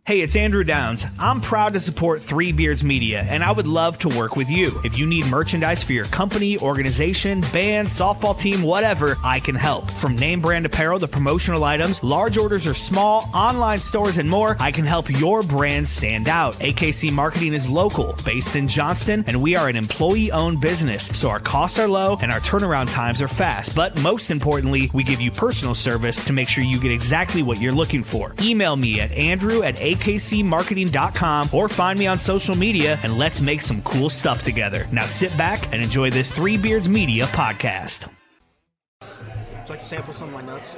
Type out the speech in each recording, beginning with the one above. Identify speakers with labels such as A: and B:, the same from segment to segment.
A: Hey, it's Andrew Downs. I'm proud to support Three Beards Media, and I would love to work with you. If you need merchandise for your company, organization, band, softball team, whatever, I can help. From name brand apparel to promotional items, large orders or small, online stores, and more, I can help your brand stand out. AKC Marketing is local, based in Johnston, and we are an employee-owned business, so our costs are low and our turnaround times are fast. But most importantly, we give you personal service to make sure you get exactly what you're looking for. Email me at andrew@akcmarketing.com or find me on social media and let's make some cool stuff together. Now sit back and enjoy this Three Beards Media podcast.
B: Would you like to sample some of my nuts?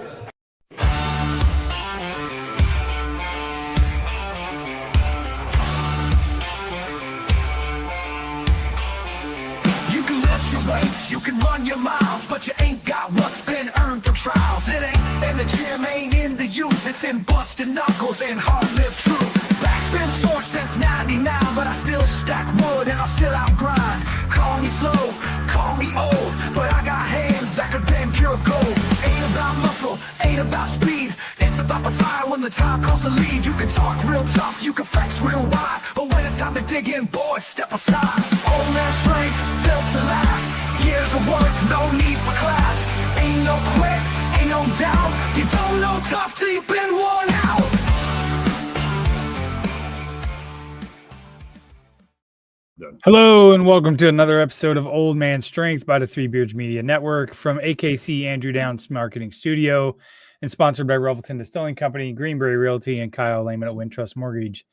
C: You can lift your weights, you can run your miles, but you ain't got what's been earned through trials. It ain't in the gym, ain't in the youth, it's in busted knuckles and hard-lived truth. Back's been sore since 99, but I still stack wood and I still outgrind. Call me slow, call me old, but I got hands that could bend pure gold. Ain't about muscle, ain't about speed, it's about the fire when the time comes to lead. You can talk real tough, you can flex real wide, but when it's time to dig in, boys, step aside. Old man strength, built to last, years of work, no need for class. Ain't no quit, ain't no doubt, you don't know tough till you've been worn out.
D: Hello and welcome to another episode of Old Man Strength by the Three Beards Media Network from AKC Andrew Downs Marketing Studio and sponsored by Revelton Distilling Company, Greenberry Realty, and Kyle Lehman at Wintrust Mortgage.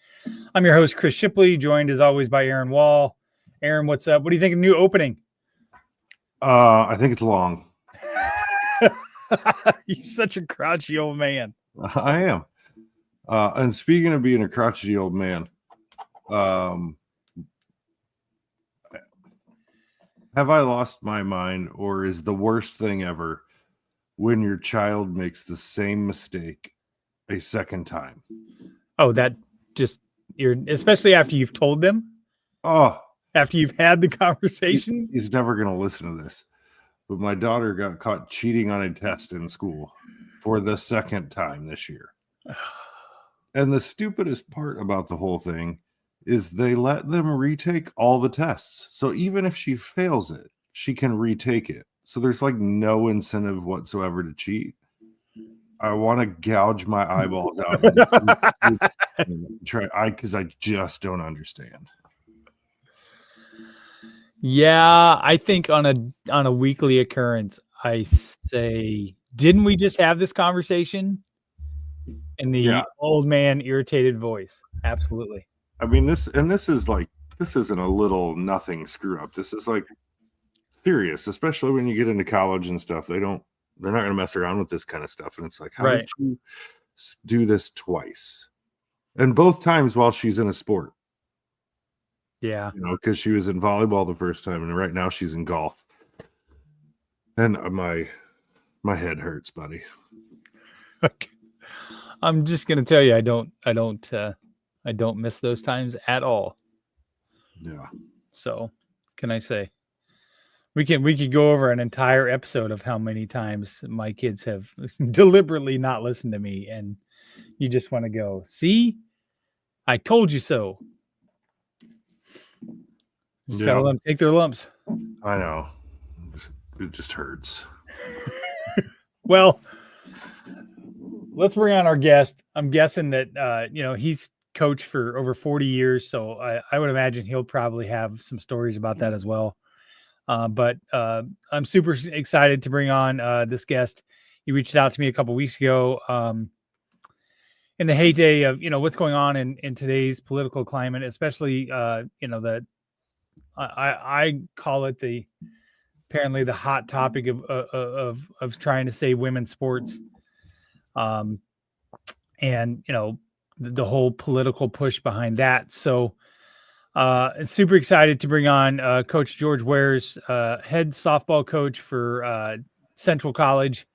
D: I'm your host, Chris Shipley, joined as always by Aaron Wall. Aaron, what's up? What do you think of the new opening?
E: I think it's long.
D: You're such a crotchety old man.
E: I am. And speaking of being a crotchety old man, have I lost my mind, or is the worst thing ever when your child makes the same mistake a second time?
D: Oh, that just, especially after you've told them?
E: Oh,
D: after you've had the conversation?
E: He's never going to listen to this. But my daughter got caught cheating on a test in school for the second time this year. And the stupidest part about the whole thing is they let them retake all the tests. So even if she fails it, she can retake it. So there's like no incentive whatsoever to cheat. I want to gouge my eyeballs out because I just don't understand.
D: Yeah, I think on a weekly occurrence, I say, didn't we just have this conversation? In the old man irritated voice. Absolutely.
E: I mean, this isn't a little nothing screw up. This is like serious, especially when you get into college and stuff. They're not going to mess around with this kind of stuff. And it's like, how did you do this twice? And both times while she's in a sport.
D: Yeah.
E: Because she was in volleyball the first time, and right now she's in golf. And my head hurts, buddy.
D: Okay. I'm just going to tell you, I don't miss those times at all.
E: Yeah.
D: So, can I say we could go over an entire episode of how many times my kids have deliberately not listened to me, and you just want to go, see, I told you so. Just gotta let them take their lumps.
E: I know. It just hurts.
D: Well, let's bring on our guest. I'm guessing that he's coached for over 40 years, so I would imagine he'll probably have some stories about that as well. But I'm super excited to bring on this guest. He reached out to me a couple weeks ago in the heyday of what's going on in today's political climate, especially I call it apparently the hot topic of trying to save women's sports. And the whole political push behind that. So super excited to bring on Coach George Wares, head softball coach for Central College.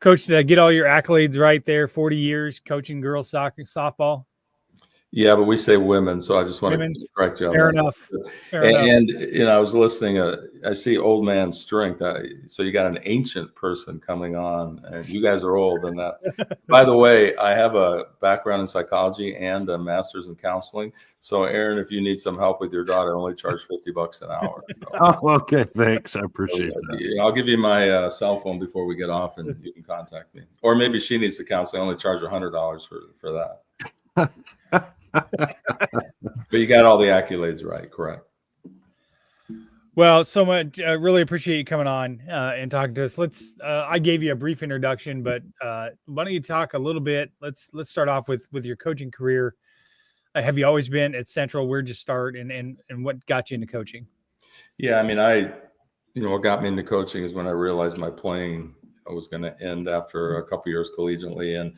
D: Coach, get all your accolades right there, 40 years coaching girls soccer, softball.
F: Yeah, but we say women, so I just want
D: Women's.
F: to correct you on
D: Fair
F: that.
D: enough. Fair enough.
F: And I was listening. I see old man strength. So you got an ancient person coming on, and you guys are old. And that, by the way, I have a background in psychology and a master's in counseling. So, Aaron, if you need some help with your daughter, I only charge $50 an hour. So,
E: Oh, okay. Thanks. I appreciate that.
F: I'll give you my cell phone before we get off, and you can contact me. Or maybe she needs the counseling. I only charge $100 for that. But you got all the accolades right, correct?
D: Well, so much. I really appreciate you coming on and talking to us. I gave you a brief introduction, but why don't you talk a little bit? Let's start off with your coaching career. Have you always been at Central? Where'd you start, and what got you into coaching?
F: Yeah, I mean, what got me into coaching is when I realized my playing was going to end after a couple years collegiately, and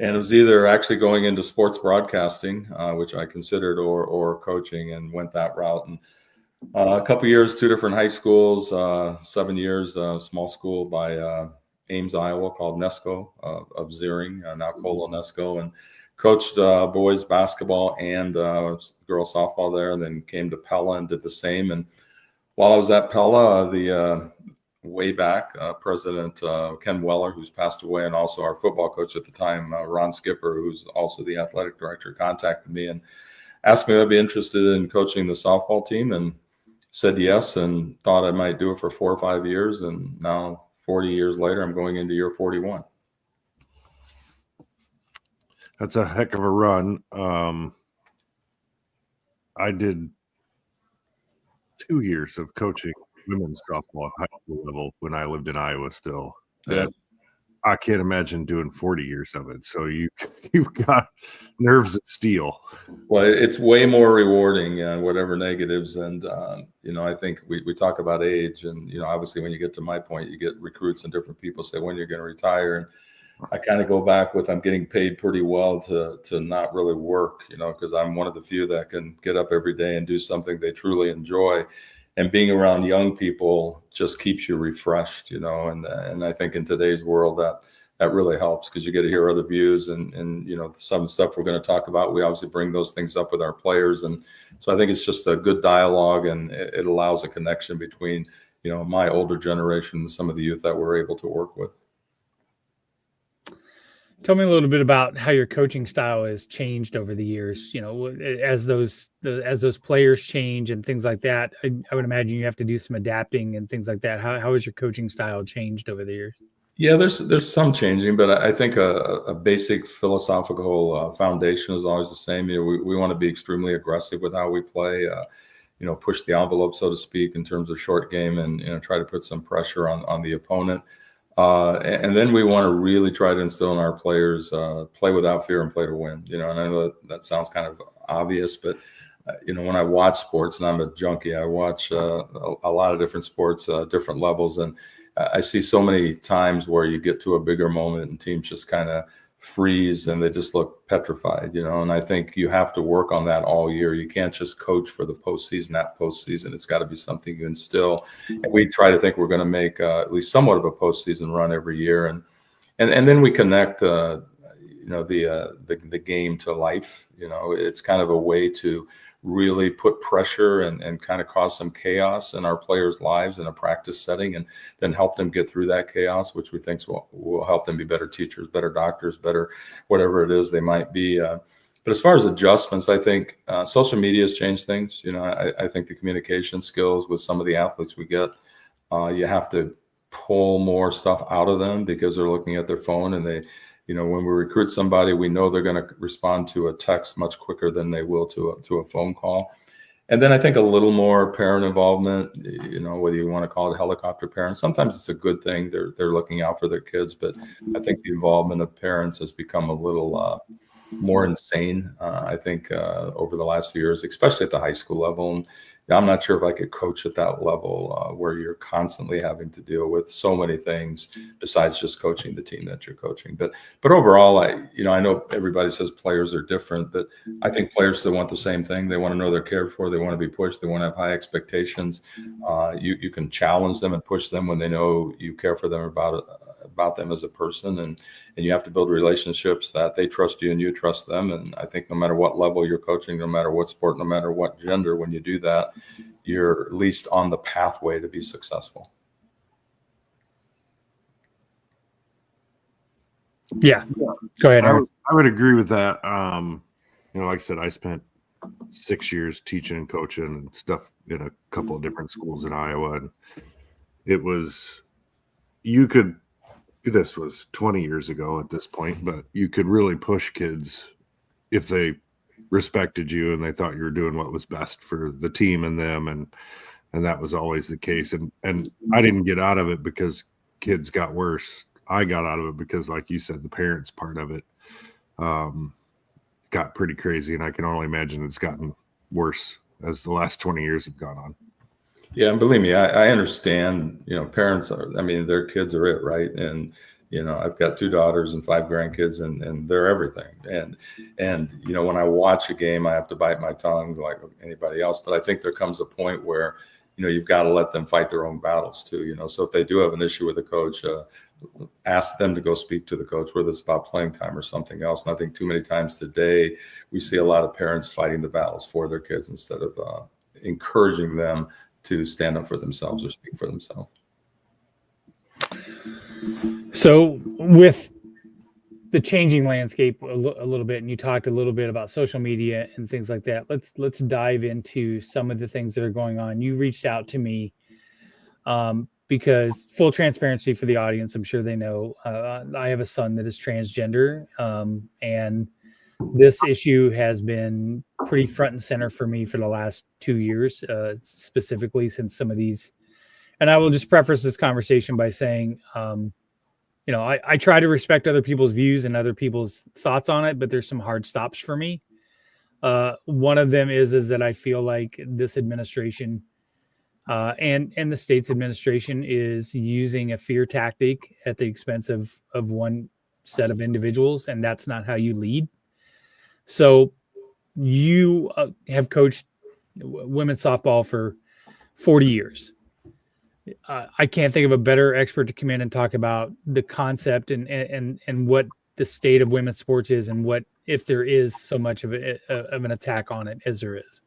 F: it was either actually going into sports broadcasting, which I considered, or coaching, and went that route. And a couple years, 2 different high schools, 7 years, small school by Ames, Iowa, called Nesco of Ziering, now Colo Nesco, and coached boys basketball and girls softball there, and then came to Pella and did the same. And while I was at Pella, way back, President Ken Weller, who's passed away, and also our football coach at the time, Ron Skipper, who's also the athletic director, contacted me and asked me if I'd be interested in coaching the softball team, and said yes, and thought I might do it for 4 or 5 years. And now 40 years later, I'm going into year 41.
E: That's a heck of a run. I did 2 years of coaching women's softball at high school level when I lived in Iowa still.
F: Yeah.
E: I can't imagine doing 40 years of it. So you've got nerves of steel.
F: Well, it's way more rewarding, whatever negatives. And, I think we talk about age, and, obviously when you get to my point, you get recruits and different people say, when you're going to retire. And I kind of go back with, I'm getting paid pretty well to not really work, because I'm one of the few that can get up every day and do something they truly enjoy. And being around young people just keeps you refreshed, and I think in today's world that really helps, because you get to hear other views and some of the stuff we're going to talk about. We obviously bring those things up with our players. And so I think it's just a good dialogue, and it allows a connection between, my older generation and some of the youth that we're able to work with.
D: Tell me a little bit about how your coaching style has changed over the years. As those players change and things like that, I would imagine you have to do some adapting and things like that. How has your coaching style changed over the years?
F: Yeah, there's some changing, but I think a basic philosophical foundation is always the same. We want to be extremely aggressive with how we play. Push the envelope, so to speak, in terms of short game, and try to put some pressure on the opponent. And then we want to really try to instill in our players, play without fear and play to win. And I know that sounds kind of obvious, but when I watch sports, and I'm a junkie, I watch a lot of different sports, different levels, and I see so many times where you get to a bigger moment and teams just kind of freeze and they just look petrified, and I think you have to work on that all year. You can't just coach for the postseason. That postseason, it's got to be something you instill. And we try to think we're going to make at least somewhat of a postseason run every year, and then we connect the game to life. It's kind of a way to really put pressure and kind of cause some chaos in our players' lives in a practice setting, and then help them get through that chaos, which we think will help them be better teachers, better doctors, better whatever it is they might be. But as far as adjustments, I think social media has changed things. I think the communication skills with some of the athletes we get, you have to pull more stuff out of them because they're looking at their phone, and they, when we recruit somebody, we know they're going to respond to a text much quicker than they will to a phone call. And then I think a little more parent involvement, whether you want to call it helicopter parents. Sometimes it's a good thing. They're looking out for their kids, but I think the involvement of parents has become a little more insane, I think, over the last few years, especially at the high school level. And I'm not sure if I could coach at that level where you're constantly having to deal with so many things besides just coaching the team that you're coaching. But overall, I know everybody says players are different, but I think players still want the same thing. They want to know they're cared for. They want to be pushed. They want to have high expectations. You can challenge them and push them when they know you care for them about them as a person, and you have to build relationships that they trust you and you trust them. And I think no matter what level you're coaching, no matter what sport, no matter what gender, when you do that, you're at least on the pathway to be successful.
D: Yeah, go ahead, Aaron.
E: I would agree with that. Like I said, I spent 6 years teaching and coaching and stuff in a couple of different schools in Iowa, and this was 20 years ago at this point, but you could really push kids if they respected you and they thought you were doing what was best for the team and them, and that was always the case. And I didn't get out of it because kids got worse. I got out of it because, like you said, the parents part of it got pretty crazy, and I can only imagine it's gotten worse as the last 20 years have gone on.
F: Yeah, and believe me, I understand, parents their kids are it, right? And, I've got 2 daughters and 5 grandkids, and they're everything. And when I watch a game, I have to bite my tongue like anybody else. But I think there comes a point where, you've got to let them fight their own battles too, So if they do have an issue with a coach, ask them to go speak to the coach, whether it's about playing time or something else. And I think too many times today, we see a lot of parents fighting the battles for their kids instead of encouraging them to stand up for themselves or speak for themselves.
D: So with the changing landscape a little bit, and you talked a little bit about social media and things like that, let's dive into some of the things that are going on. You reached out to me because, full transparency for the audience, I'm sure they know, I have a son that is transgender, and this issue has been pretty front and center for me for the last 2 years, specifically since some of these. And I will just preface this conversation by saying, I try to respect other people's views and other people's thoughts on it, but there's some hard stops for me. One of them is that I feel like this administration and the state's administration is using a fear tactic at the expense of one set of individuals, and that's not how you lead. So you have coached women's softball for 40 years. I can't think of a better expert to come in and talk about the concept and what the state of women's sports is, and what, if there is so much of an attack on it as there is.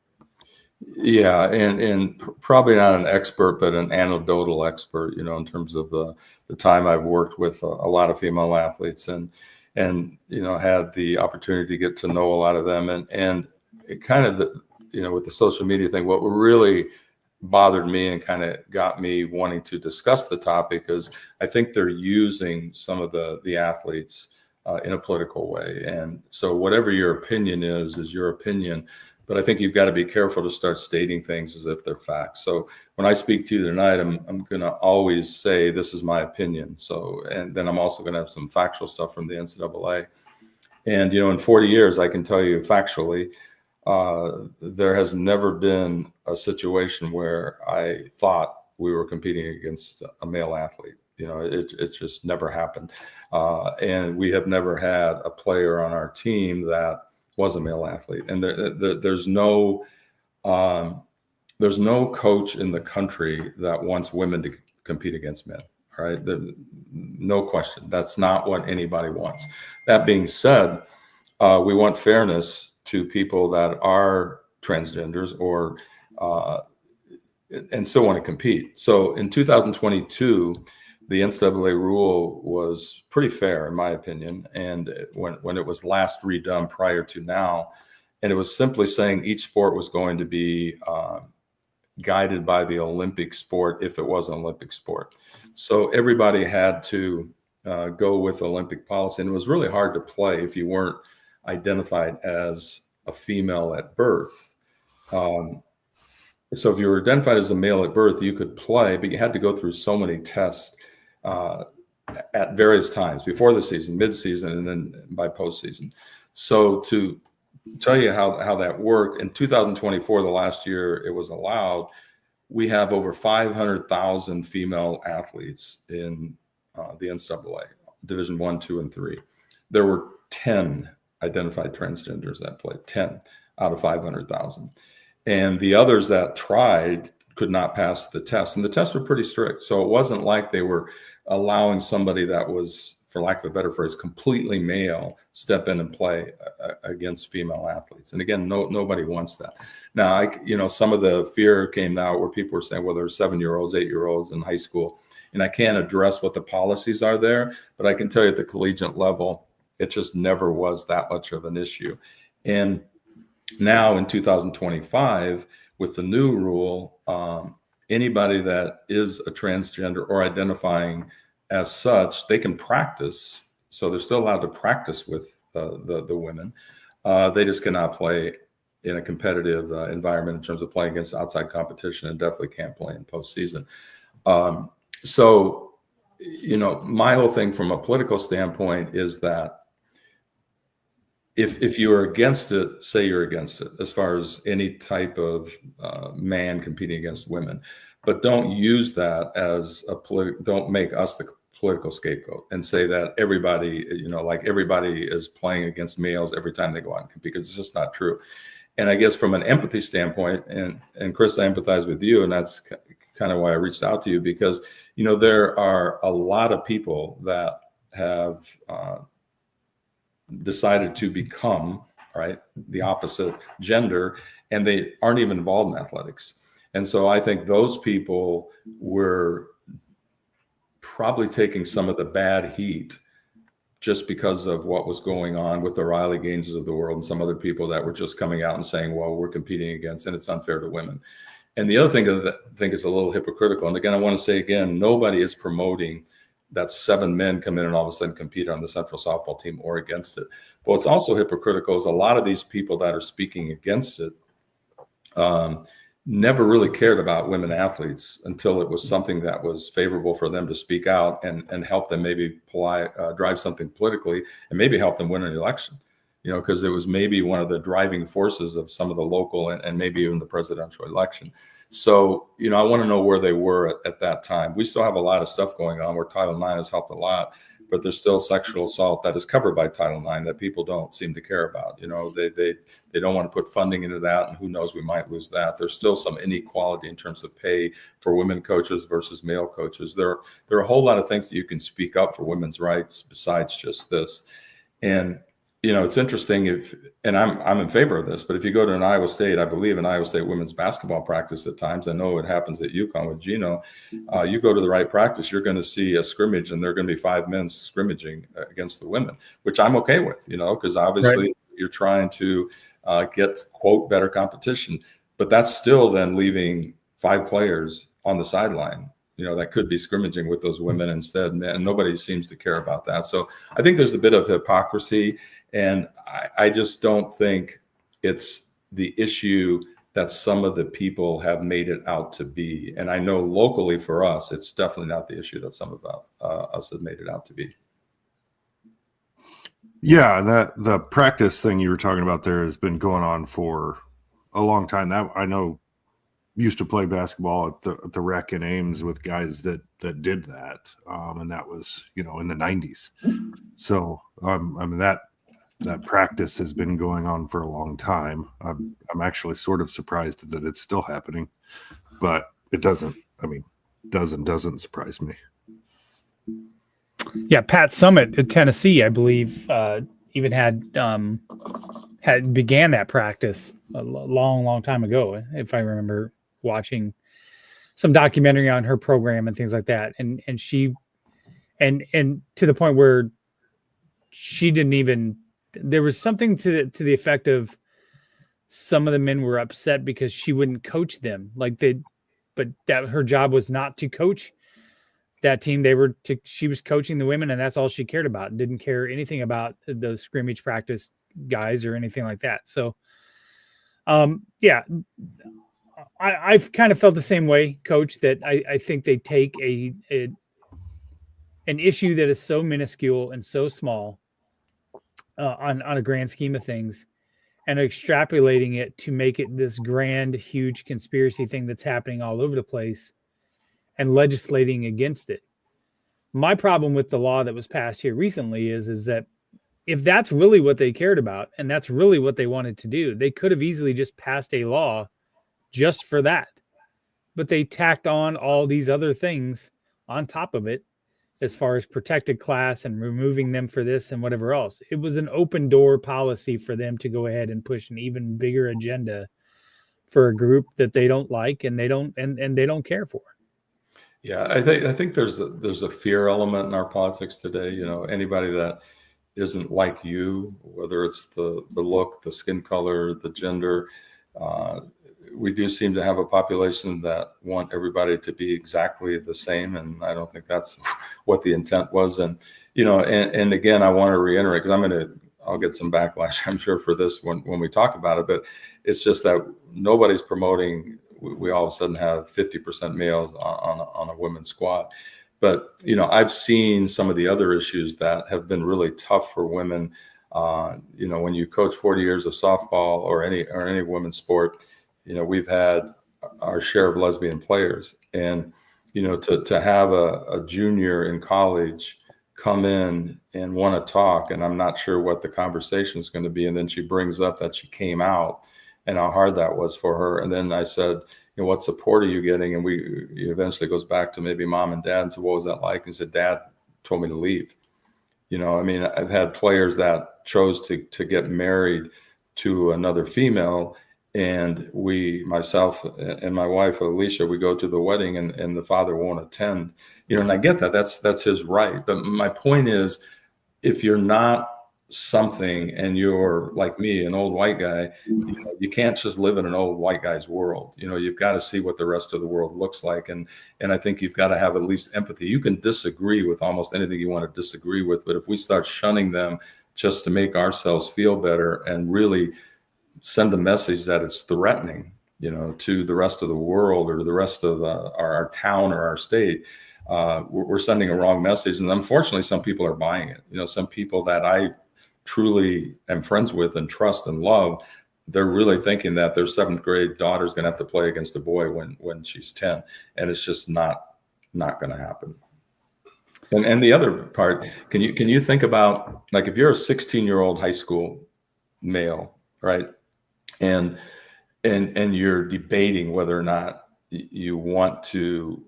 F: Yeah, and probably not an expert, but an anecdotal expert, in terms of the time I've worked with a lot of female athletes and had the opportunity to get to know a lot of them, and it kind of with the social media thing, what really bothered me and kind of got me wanting to discuss the topic is I think they're using some of the athletes in a political way. And so whatever your opinion is your opinion, but I think you've got to be careful to start stating things as if they're facts. So when I speak to you tonight, I'm going to always say, this is my opinion. So, and then I'm also going to have some factual stuff from the NCAA. And, in 40 years, I can tell you factually, there has never been a situation where I thought we were competing against a male athlete. It just never happened. And we have never had a player on our team that was a male athlete. And there's no coach in the country that wants women to compete against men. All right. No question. That's not what anybody wants. That being said, we want fairness to people that are transgenders or and still want to compete. So in 2022, the NCAA rule was pretty fair, in my opinion. And when it was last redone prior to now, and it was simply saying each sport was going to be guided by the Olympic sport if it was an Olympic sport. So everybody had to go with Olympic policy. And it was really hard to play if you weren't identified as a female at birth. So if you were identified as a male at birth, you could play, but you had to go through so many tests at various times before the season, mid-season, and then by postseason. So to tell you how that worked. In 2024, the last year it was allowed, we have over 500,000 female athletes in the NCAA, Division 1, 2, and 3. There were 10 identified transgenders that played, 10 out of 500,000. And the others that tried could not pass the test. And the tests were pretty strict. So it wasn't like they were allowing somebody that was, for lack of a better phrase, completely male step in and play against female athletes. And again, nobody wants that. Now, some of the fear came out where people were saying, well, there's 7-year-olds, 8-year-olds in high school. And I can't address what the policies are there, but I can tell you at the collegiate level, it just never was that much of an issue. And now in 2025, with the new rule, anybody that is a transgender or identifying as such, they can practice. So they're still allowed to practice with the women. They just cannot play in a competitive environment in terms of playing against outside competition, and definitely can't play in postseason. So, my whole thing from a political standpoint is that if you are against it, say you're against it, as far as any type of man competing against women, but don't use that as don't make us the political scapegoat and say that everybody, everybody is playing against males every time they go out and compete, because it's just not true. And I guess from an empathy standpoint, and Chris, I empathize with you, and that's kind of why I reached out to you, because, there are a lot of people that have decided to become, right, the opposite gender, and they aren't even involved in athletics. And so I think those people were probably taking some of the bad heat just because of what was going on with the Riley Gaineses of the world and some other people that were just coming out and saying, well, we're competing against, and it's unfair to women. And the other thing that I think is a little hypocritical, and again, I want to say again, nobody is promoting that 7 men come in and all of a sudden compete on the Central softball team or against it. But what's also hypocritical is a lot of these people that are speaking against it never really cared about women athletes until it was something that was favorable for them to speak out and help them maybe drive something politically and maybe help them win an election, because it was maybe one of the driving forces of some of the local and maybe even the presidential election. So, I want to know where they were at that time. We still have a lot of stuff going on where Title IX has helped a lot, but there's still sexual assault that is covered by Title IX that people don't seem to care about. They don't want to put funding into that, and who knows, we might lose that. There's still some inequality in terms of pay for women coaches versus male coaches. There are a whole lot of things that you can speak up for women's rights besides just this. And it's interesting and I'm in favor of this, but if you go to an Iowa State, I believe an Iowa State women's basketball practice at times, I know it happens at UConn with Gino, you go to the right practice, you're going to see a scrimmage, and there are going to be 5 men scrimmaging against the women, which I'm okay with, because obviously you're trying to get, quote, better competition, but that's still then leaving 5 players on the sideline, that could be scrimmaging with those women instead, and nobody seems to care about that. So I think there's a bit of hypocrisy, and I just don't think it's the issue that some of the people have made it out to be. And I know locally for us, it's definitely not the issue that some of us have made it out to be.
E: Yeah, the practice thing you were talking about there has been going on for a long time. That I know used to play basketball at the rec in Ames with guys that did that, and that was in the 90s. So that practice has been going on for a long time. I'm actually sort of surprised that it's still happening, but it doesn't surprise me.
D: Yeah, Pat Summitt at Tennessee, I believe, even had began that practice a long time ago, if I remember watching some documentary on her program and things like that. And she and to the point where she didn't even, there was something to the effect of some of the men were upset because she wouldn't coach them, but that her job was not to coach that team. She was coaching the women, and that's all she cared about. Didn't care anything about those scrimmage practice guys or anything like that. So, yeah, I've kind of felt the same way, Coach, that I think they take an issue that is so minuscule and so small on a grand scheme of things, and extrapolating it to make it this grand, huge conspiracy thing that's happening all over the place and legislating against it. My problem with the law that was passed here recently is that if that's really what they cared about and that's really what they wanted to do, they could have easily just passed a law just for that. But they tacked on all these other things on top of it as far as protected class and removing them for this and whatever else. It was an open door policy for them to go ahead and push an even bigger agenda for a group that they don't like and they don't care for.
F: Yeah, I think there's a fear element in our politics today. You know, anybody that isn't like you, whether it's the look, the skin color, the gender, we do seem to have a population that want everybody to be exactly the same, and I don't think that's what the intent was. And you know, and again, I want to reiterate, because I'll get some backlash, I'm sure, for this when we talk about it, but it's just that nobody's promoting. We all of a sudden have 50% males on a women's squad. But, you know, I've seen some of the other issues that have been really tough for women. You know, when you coach 40 years of softball or any women's sport, you know, we've had our share of lesbian players. And, you know, to have a junior in college come in and want to talk, and I'm not sure what the conversation is going to be. And then she brings up that she came out and how hard that was for her. And then I said, you know, what support are you getting? And it eventually goes back to maybe mom and dad and said, what was that like? And he said, Dad told me to leave. You know, I mean, I've had players that chose to get married to another female. And myself and my wife, Alicia, we go to the wedding and the father won't attend, you know, and I get that that's his right. But my point is, if you're not something and you're like me, an old white guy, you know, you can't just live in an old white guy's world. You know, you've got to see what the rest of the world looks like. And I think you've got to have at least empathy. You can disagree with almost anything you want to disagree with, but if we start shunning them just to make ourselves feel better and really send a message that it's threatening, you know, to the rest of the world or the rest of our town or our state, we're sending a wrong message. And unfortunately, some people are buying it. You know, some people that I truly am friends with and trust and love, they're really thinking that their 7th grade daughter is going to have to play against a boy when she's 10. And it's just not going to happen. And the other part, can you think about, like, if you're a 16-year-old high school male, right? And you're debating whether or not you want to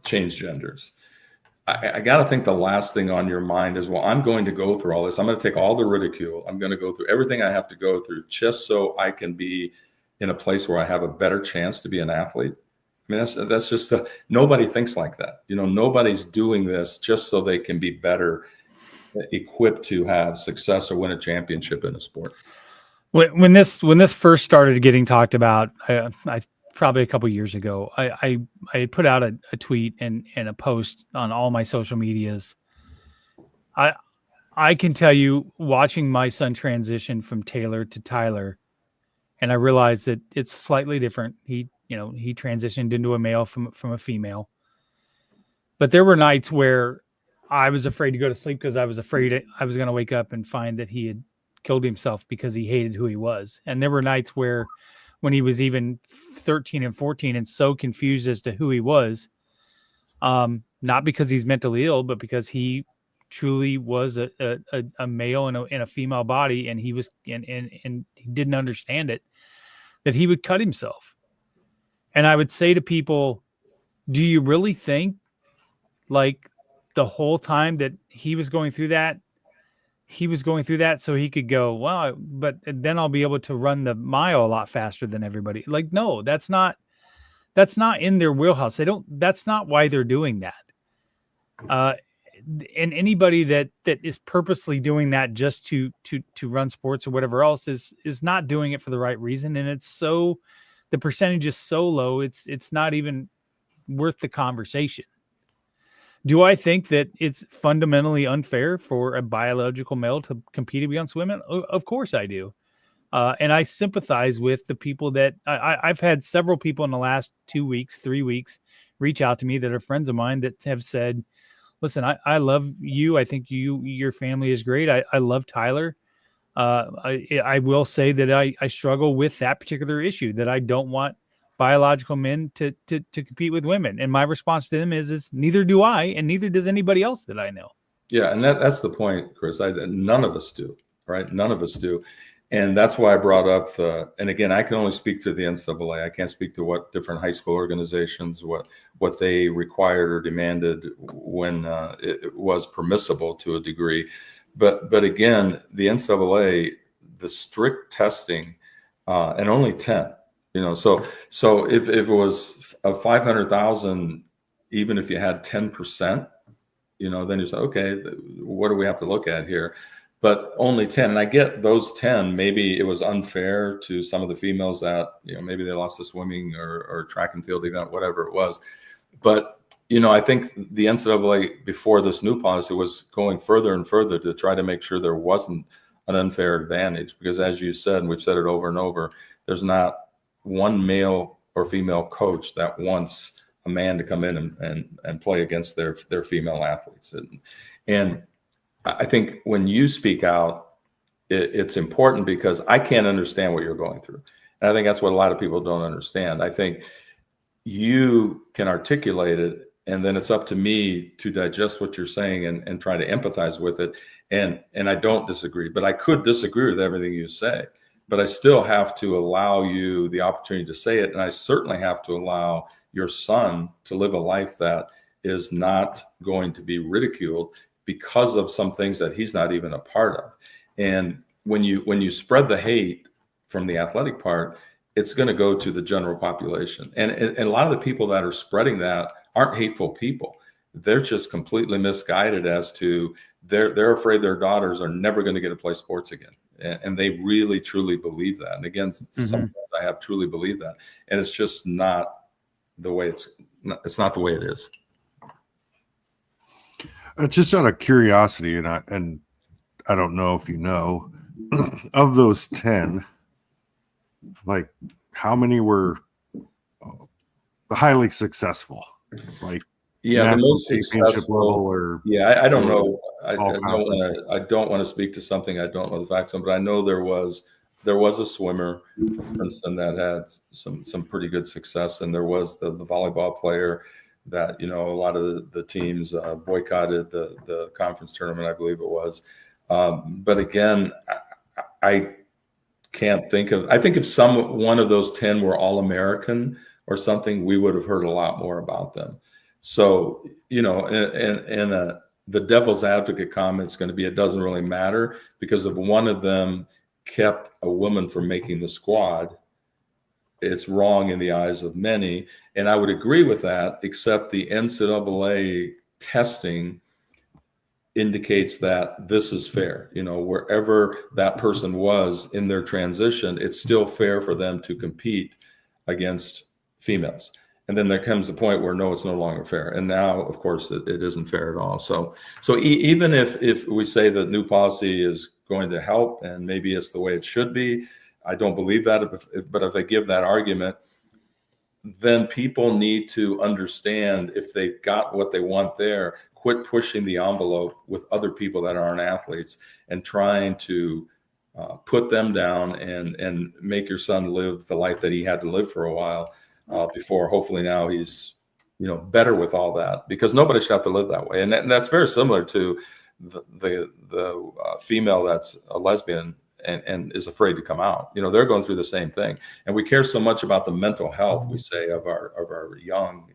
F: change genders. I got to think the last thing on your mind is, well, I'm going to go through all this. I'm going to take all the ridicule. I'm going to go through everything I have to go through just so I can be in a place where I have a better chance to be an athlete. I mean, that's just nobody thinks like that. You know, nobody's doing this just so they can be better equipped to have success or win a championship in a sport.
D: When this first started getting talked about, I probably a couple of years ago, I put out a tweet and a post on all my social medias. I can tell you, watching my son transition from Taylor to Tyler, and I realized that it's slightly different. He transitioned into a male from a female. But there were nights where I was afraid to go to sleep because I was afraid I was going to wake up and find that he had killed himself because he hated who he was. And there were nights where, when he was even 13 and 14 and so confused as to who he was, not because he's mentally ill, but because he truly was a male in a female body, and he was and he didn't understand it, that he would cut himself. And I would say to people, do you really think, like, the whole time that he was going through that so he could go, well, but then I'll be able to run the mile a lot faster than everybody? Like, no, that's not in their wheelhouse. That's not why they're doing that. And anybody that is purposely doing that just to run sports or whatever else is not doing it for the right reason. And the percentage is so low, it's not even worth the conversation. Do I think that it's fundamentally unfair for a biological male to compete against women? Of course I do. And I sympathize with the people that I've had several people in the last 2 weeks, 3 weeks, reach out to me that are friends of mine that have said, listen, I love you. I think your family is great. I love Tyler. I will say that I struggle with that particular issue, that I don't want biological men to compete with women. And my response to them is neither do I, and neither does anybody else that I know.
F: Yeah, and that's the point, Chris. None of us do, right? None of us do. And that's why I brought up and again, I can only speak to the NCAA. I can't speak to what different high school organizations, what they required or demanded when it was permissible to a degree. But again, the NCAA, the strict testing, and only 10, so if it was a 500,000, even if you had 10%, then you say, okay, what do we have to look at here? But only 10. And I get those 10, maybe it was unfair to some of the females that, maybe they lost a swimming or track and field event, whatever it was. But, I think the NCAA before this new policy was going further and further to try to make sure there wasn't an unfair advantage. Because as you said, and we've said it over and over, there's not one male or female coach that wants a man to come in and play against their female athletes. And I think when you speak out, it's important because I can't understand what you're going through. And I think that's what a lot of people don't understand. I think you can articulate it, and then it's up to me to digest what you're saying and try to empathize with it. And I don't disagree, but I could disagree with everything you say. But I still have to allow you the opportunity to say it. And I certainly have to allow your son to live a life that is not going to be ridiculed because of some things that he's not even a part of. And when you spread the hate from the athletic part, it's going to go to the general population. And a lot of the people that are spreading that aren't hateful people. They're just completely misguided as to they're afraid their daughters are never going to get to play sports again. And they really, truly believe that. And again, sometimes I have truly believed that. And it's just not the way it's not the way it is.
E: Just out of curiosity, and I don't know if you know, of those 10, like how many were highly successful? Like,
F: yeah, the most successful.
E: Or
F: I don't know. I don't want to speak to something I don't know the facts on, but I know there was a swimmer from Princeton that had some pretty good success, and there was the volleyball player that a lot of the teams boycotted the conference tournament, I believe it was. But again, I can't think of. I think if one of those 10 were All-American or something, we would have heard a lot more about them. So and the devil's advocate comment is going to be it doesn't really matter, because if one of them kept a woman from making the squad, it's wrong in the eyes of many. And I would agree with that, except the NCAA testing indicates that this is fair. Wherever that person was in their transition, it's still fair for them to compete against females. And then there comes a point where no, it's no longer fair. And now, of course, it isn't fair at all. So even if we say that new policy is going to help and maybe it's the way it should be, I don't believe that. But if I give that argument, then people need to understand, if they've got what they want there, quit pushing the envelope with other people that aren't athletes and trying to put them down and make your son live the life that he had to live for a while before hopefully now he's better with all that, because nobody should have to live that way. And that's very similar to the female that's a lesbian and is afraid to come out. They're going through the same thing. And we care so much about the mental health, we say, of our young,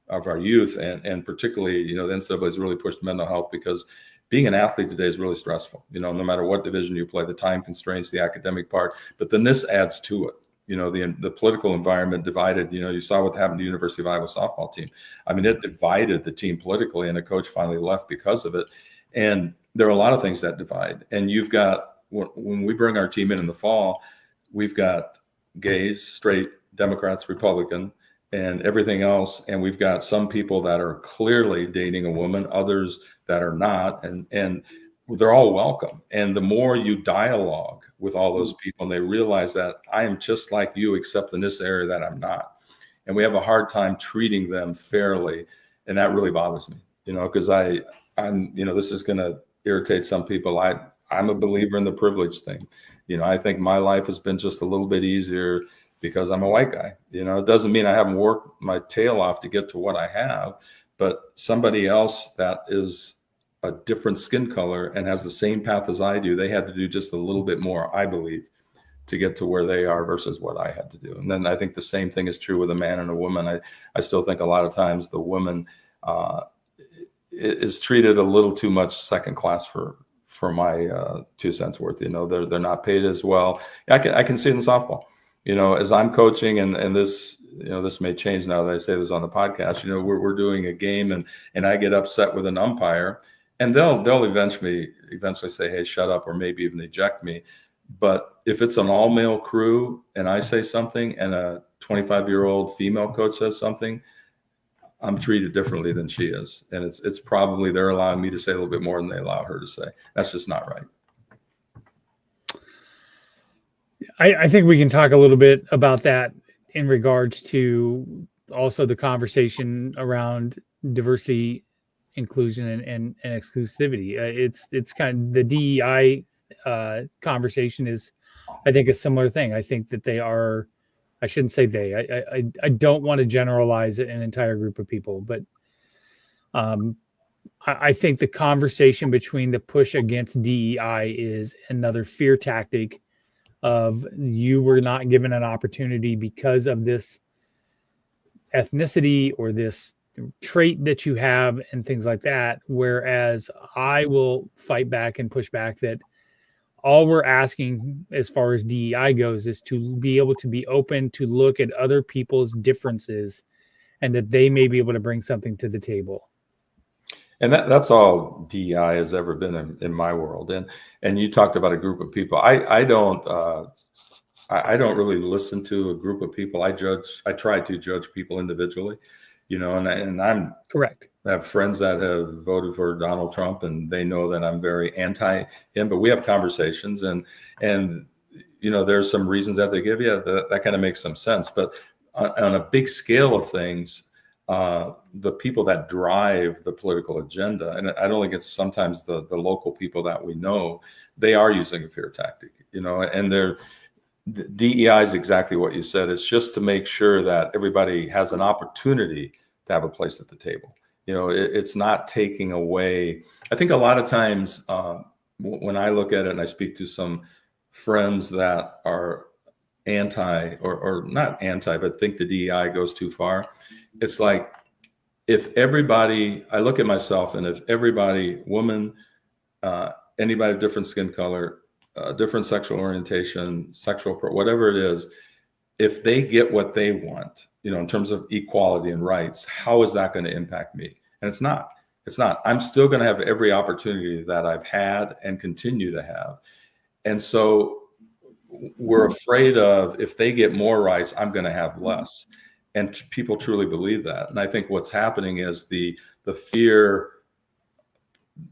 F: of our youth, and particularly, the NCAA has really pushed mental health, because being an athlete today is really stressful. No matter what division you play, the time constraints, the academic part, but then this adds to it. The political environment divided. You saw what happened to the University of Iowa softball team. I mean, it divided the team politically, and a coach finally left because of it. And there are a lot of things that divide. And you've got, when we bring our team in the fall, we've got gays, straight, Democrats, Republican, and everything else. And we've got some people that are clearly dating a woman, others that are not, and they're all welcome. And the more you dialogue with all those people, and they realize that I am just like you, except in this area that I'm not. And we have a hard time treating them fairly. And that really bothers me, because I'm, this is going to irritate some people. I I'm a believer in the privilege thing. I think my life has been just a little bit easier because I'm a white guy. It doesn't mean I haven't worked my tail off to get to what I have, but somebody else that is a different skin color and has the same path as I do, they had to do just a little bit more, I believe, to get to where they are versus what I had to do. And then I think the same thing is true with a man and a woman. I still think a lot of times the woman is treated a little too much second class for my 2 cents worth. They're not paid as well. I can see it in softball. As I'm coaching, and this this may change now that I say this on the podcast. We're doing a game, and I get upset with an umpire, and they'll eventually say, "Hey, shut up," or maybe even eject me. But if it's an all-male crew and I say something, and a 25-year-old female coach says something, I'm treated differently than she is. And it's probably they're allowing me to say a little bit more than they allow her to say. That's just not right.
D: I think we can talk a little bit about that in regards to also the conversation around diversity, inclusion, and exclusivity. It's kind of the DEI conversation is, I think, a similar thing. I think that they are, I shouldn't say they, I don't want to generalize an entire group of people, but I think the conversation between the push against DEI is another fear tactic of you were not given an opportunity because of this ethnicity or this trait that you have and things like that. Whereas I will fight back and push back that all we're asking as far as DEI goes is to be able to be open to look at other people's differences and that they may be able to bring something to the table.
F: And that's all DEI has ever been in my world. And you talked about a group of people. I don't really listen to a group of people. I try to judge people individually, and I'm
D: correct.
F: I have friends that have voted for Donald Trump, and they know that I'm very anti him, but we have conversations, and there's some reasons that they give you that kind of makes some sense. But on a big scale of things, the people that drive the political agenda, and I don't think it's sometimes the local people that we know, they are using a fear tactic, and the DEI is exactly what you said. It's just to make sure that everybody has an opportunity to have a place at the table. It's not taking away. I think a lot of times when I look at it and I speak to some friends that are anti or not anti, but think the DEI goes too far. It's like I look at myself, and if everybody, woman, anybody of different skin color, different sexual orientation, whatever it is, if they get what they want, in terms of equality and rights, how is that going to impact me? And it's not. I'm still going to have every opportunity that I've had and continue to have. And so we're afraid of, if they get more rights, I'm going to have less. And people truly believe that. And I think what's happening is the fear,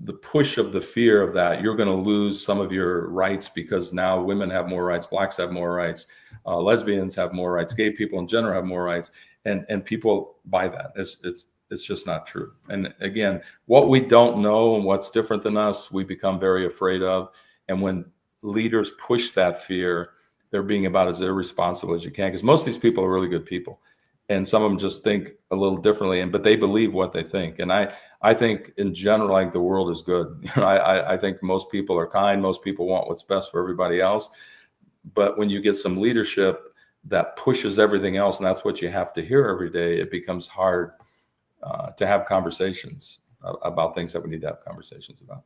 F: the push of the fear of that you're going to lose some of your rights because now women have more rights, blacks have more rights, lesbians have more rights, gay people in general have more rights, and people buy that. It's just not true. And again, what we don't know and what's different than us, we become very afraid of. And when leaders push that fear, they're being about as irresponsible as you can, because most of these people are really good people. And some of them just think a little differently, but they believe what they think. And I think in general, like, the world is good. I think most people are kind. Most people want what's best for everybody else. But when you get some leadership that pushes everything else, and that's what you have to hear every day, it becomes hard to have conversations about things that we need to have conversations about.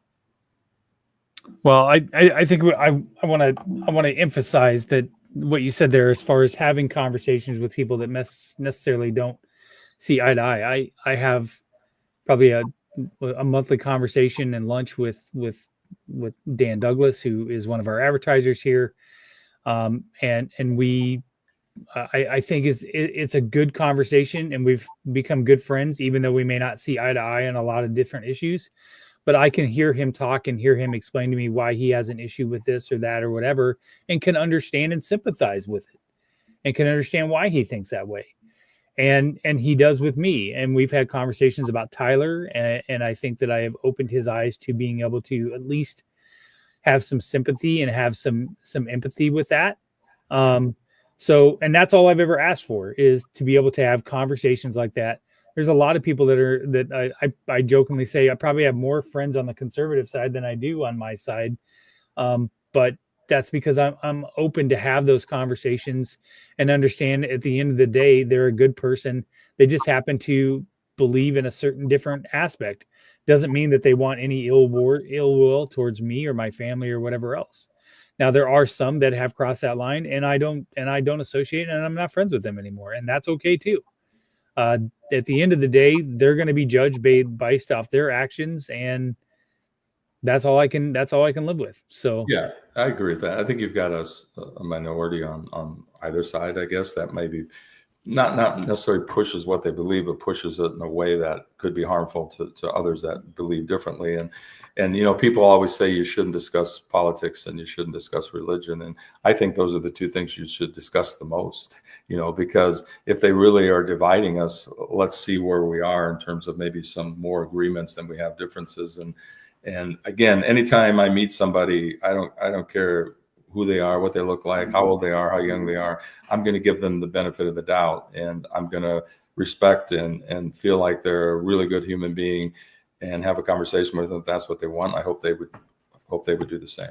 D: Well, I think I want to emphasize that what you said there, as far as having conversations with people that necessarily don't see eye to eye. I have probably a monthly conversation and lunch with Dan Douglas, who is one of our advertisers here. And we, I think it's a good conversation, and we've become good friends, even though we may not see eye to eye on a lot of different issues. But I can hear him talk and hear him explain to me why he has an issue with this or that or whatever, and can understand and sympathize with it, and can understand why he thinks that way. And he does with me. And we've had conversations about Tyler, and I think that I have opened his eyes to being able to at least have some sympathy and have some empathy with that. So, and that's all I've ever asked for, is to be able to have conversations like that. There's a lot of people that I jokingly say I probably have more friends on the conservative side than I do on my side. But that's because I'm open to have those conversations and understand at the end of the day, they're a good person. They just happen to believe in a certain different aspect. Doesn't mean that they want any ill will towards me or my family or whatever else. Now, there are some that have crossed that line, and I don't associate, and I'm not friends with them anymore, and that's okay too. At the end of the day, they're going to be judged based off their actions, and that's all I can live with. So
F: yeah, I agree with that. I think you've got a minority on either side, I guess, that maybe not necessarily pushes what they believe, but pushes it in a way that could be harmful to others that believe differently. And people always say you shouldn't discuss politics and you shouldn't discuss religion. And I think those are the two things you should discuss the most, because if they really are dividing us, let's see where we are in terms of maybe some more agreements than we have differences. And again, anytime I meet somebody, I don't care who they are, what they look like, how old they are, how young they are. I'm going to give them the benefit of the doubt, and I'm going to respect and feel like they're a really good human being and have a conversation with them if that's what they want. I hope they would do the same.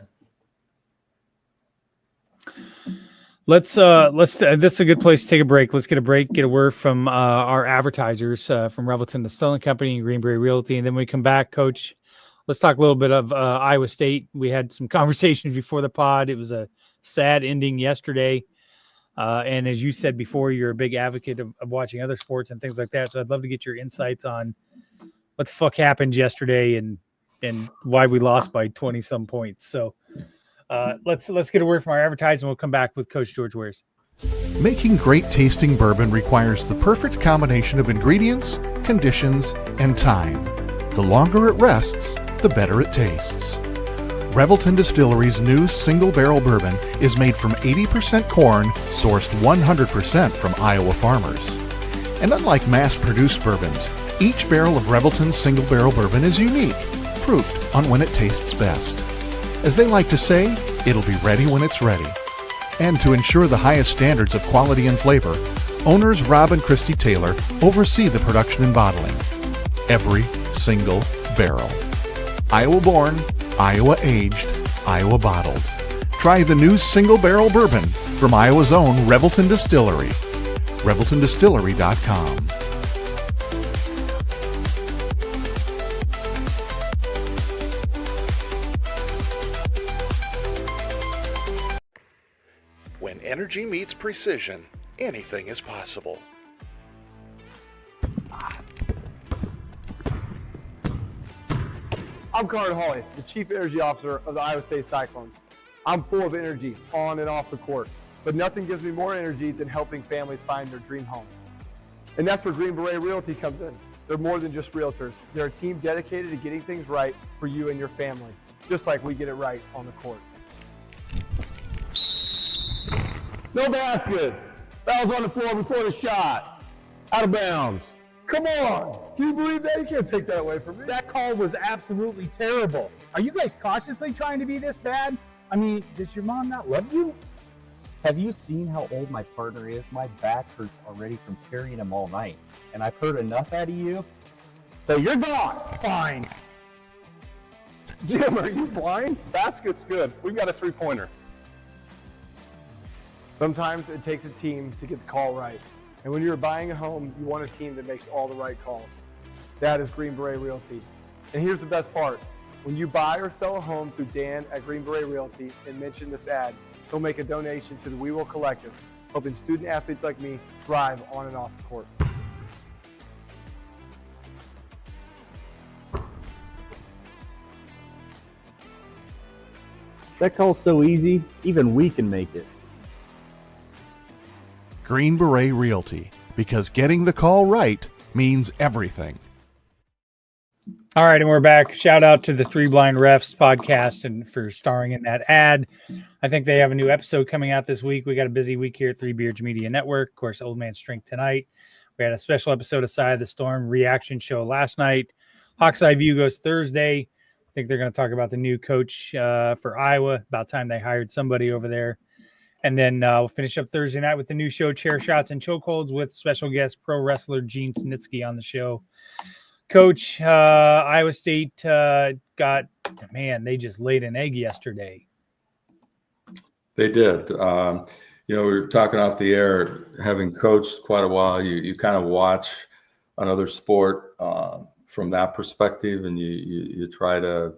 D: Let's this is a good place to take a break. Let's get a break, get a word from our advertisers from Revelton Distilling Company and Greenberry Realty. And then when we come back, Coach, let's talk a little bit of Iowa State. We had some conversations before the pod. It was a sad ending yesterday. And as you said before, you're a big advocate of watching other sports and things like that. So I'd love to get your insights on what the fuck happened yesterday and why we lost by 20 some points. So let's get a word from our advertisers, and we'll come back with Coach George Wares.
G: Making great tasting bourbon requires the perfect combination of ingredients, conditions, and time. The longer it rests, the better it tastes. Revelton Distillery's new single barrel bourbon is made from 80% corn, sourced 100% from Iowa farmers. And unlike mass-produced bourbons, each barrel of Revelton's single barrel bourbon is unique, proofed on when it tastes best. As they like to say, it'll be ready when it's ready. And to ensure the highest standards of quality and flavor, owners Rob and Christy Taylor oversee the production and bottling. Every single barrel. Iowa born, Iowa aged, Iowa bottled. Try the new single barrel bourbon from Iowa's own Revelton Distillery. ReveltonDistillery.com.
H: When energy meets precision, anything is possible.
I: I'm Carter Hawley, the Chief Energy Officer of the Iowa State Cyclones. I'm full of energy on and off the court, but nothing gives me more energy than helping families find their dream home. And that's where Green Beret Realty comes in. They're more than just realtors. They're a team dedicated to getting things right for you and your family, just like we get it right on the court.
J: No basket. Fouls on the floor before the shot. Out of bounds.
I: Come on! Can you believe that? You can't take that away from me.
K: That call was absolutely terrible. Are you guys cautiously trying to be this bad? I mean, does your mom not love you?
L: Have you seen how old my partner is? My back hurts already from carrying him all night. And I've heard enough out of you.
K: So you're gone. Fine.
I: Jim, are you blind? Basket's good. We've got a three-pointer. Sometimes it takes a team to get the call right. And when you're buying a home, you want a team that makes all the right calls. That is Green Beret Realty. And here's the best part. When you buy or sell a home through Dan at Green Beret Realty and mention this ad, he'll make a donation to the We Will Collective, helping student athletes like me thrive on and off the court.
L: That call's so easy, even we can make it.
G: Green Beret Realty, because getting the call right means everything.
D: All right, and we're back. Shout out to the Three Blind Refs podcast and for starring in that ad. I think they have a new episode coming out this week. We got a busy week here at Three Beards Media Network. Of course, Old Man Strength tonight. We had a special episode of Side of the Storm reaction show last night. Hawk's Eye View goes Thursday. think they're going to talk about the new coach for Iowa. About time they hired somebody over there. And then we'll finish up Thursday night with the new show, Chair Shots and Chokeholds, with special guest pro wrestler Gene Snitsky on the show. Coach, Iowa State they just laid an egg yesterday.
F: They did. We were talking off the air, having coached quite a while, you kind of watch another sport from that perspective, and you try to,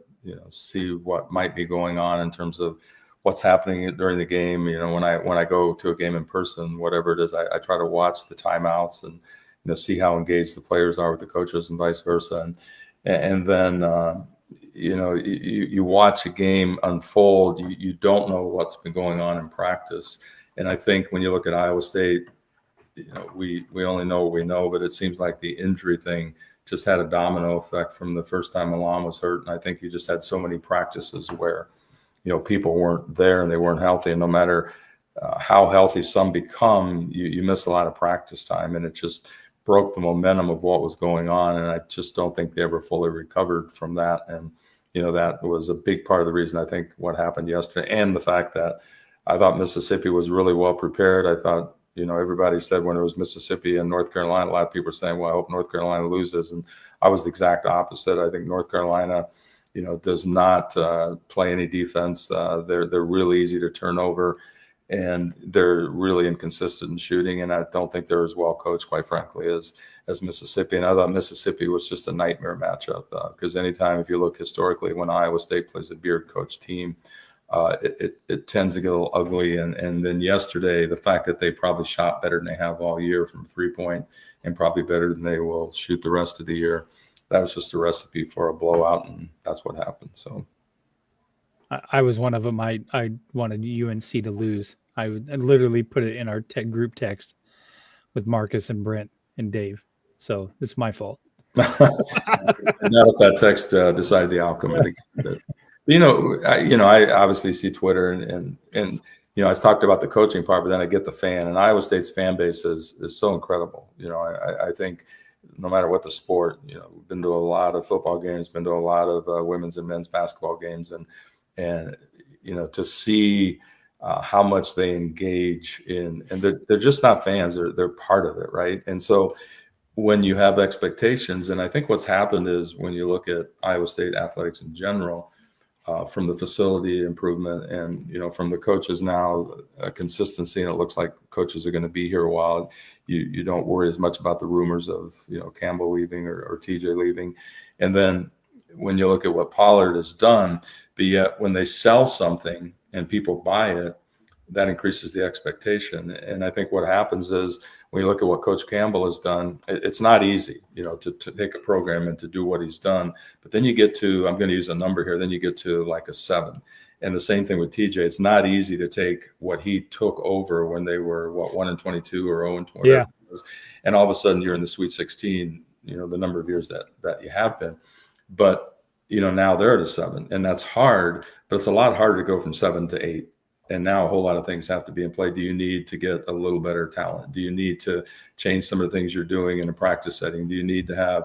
F: see what might be going on in terms of what's happening during the game. When I go to a game in person, whatever it is, I try to watch the timeouts and, see how engaged the players are with the coaches and vice versa. And then, you watch a game unfold, you don't know what's been going on in practice. And I think when you look at Iowa State, we only know what we know, but it seems like the injury thing just had a domino effect from the first time Milan was hurt. And I think you just had so many practices where, people weren't there and they weren't healthy. And no matter how healthy some become, you miss a lot of practice time. And it just broke the momentum of what was going on. And I just don't think they ever fully recovered from that. And, that was a big part of the reason I think what happened yesterday, and the fact that I thought Mississippi was really well prepared. I thought, everybody said when it was Mississippi and North Carolina, a lot of people were saying, well, I hope North Carolina loses. And I was the exact opposite. I think North Carolina, does not play any defense. They're really easy to turn over, and they're really inconsistent in shooting. And I don't think they're as well coached, quite frankly, as Mississippi. And I thought Mississippi was just a nightmare matchup because anytime, if you look historically, when Iowa State plays a Beard coach team, it tends to get a little ugly. And then yesterday, the fact that they probably shot better than they have all year from 3-point, and probably better than they will shoot the rest of the year, that was just a recipe for a blowout, and that's what happened. So
D: I was one of them. I wanted UNC to lose. I literally put it in our group text with Marcus and Brent and Dave. So it's my fault.
F: Not if that text decided the outcome. I obviously see Twitter and I talked about the coaching part, but then I get the fan, and Iowa State's fan base is so incredible. I think no matter what the sport, we've been to a lot of football games, been to a lot of women's and men's basketball games, and to see how much they engage in, and they're just not fans, they're part of it, right? And so when you have expectations, and I think what's happened is when you look at Iowa State athletics in general, from the facility improvement and, from the coaches now, consistency, and it looks like coaches are going to be here a while. You don't worry as much about the rumors of, Campbell leaving or TJ leaving. And then when you look at what Pollard has done, but yet when they sell something and people buy it, that increases the expectation. And I think what happens is when you look at what Coach Campbell has done, it's not easy, to take a program and to do what he's done. But then you get to, I'm going to use a number here, then you get to like a 7. And the same thing with TJ. It's not easy to take what he took over when they were 1-22 or 0-20.
D: Yeah.
F: And all of a sudden you're in the Sweet 16, the number of years that you have been. But, now they're at a 7, and that's hard, but it's a lot harder to go from 7 to 8. And now a whole lot of things have to be in play. Do you need to get a little better talent? Do you need to change some of the things you're doing in a practice setting? Do you need to have,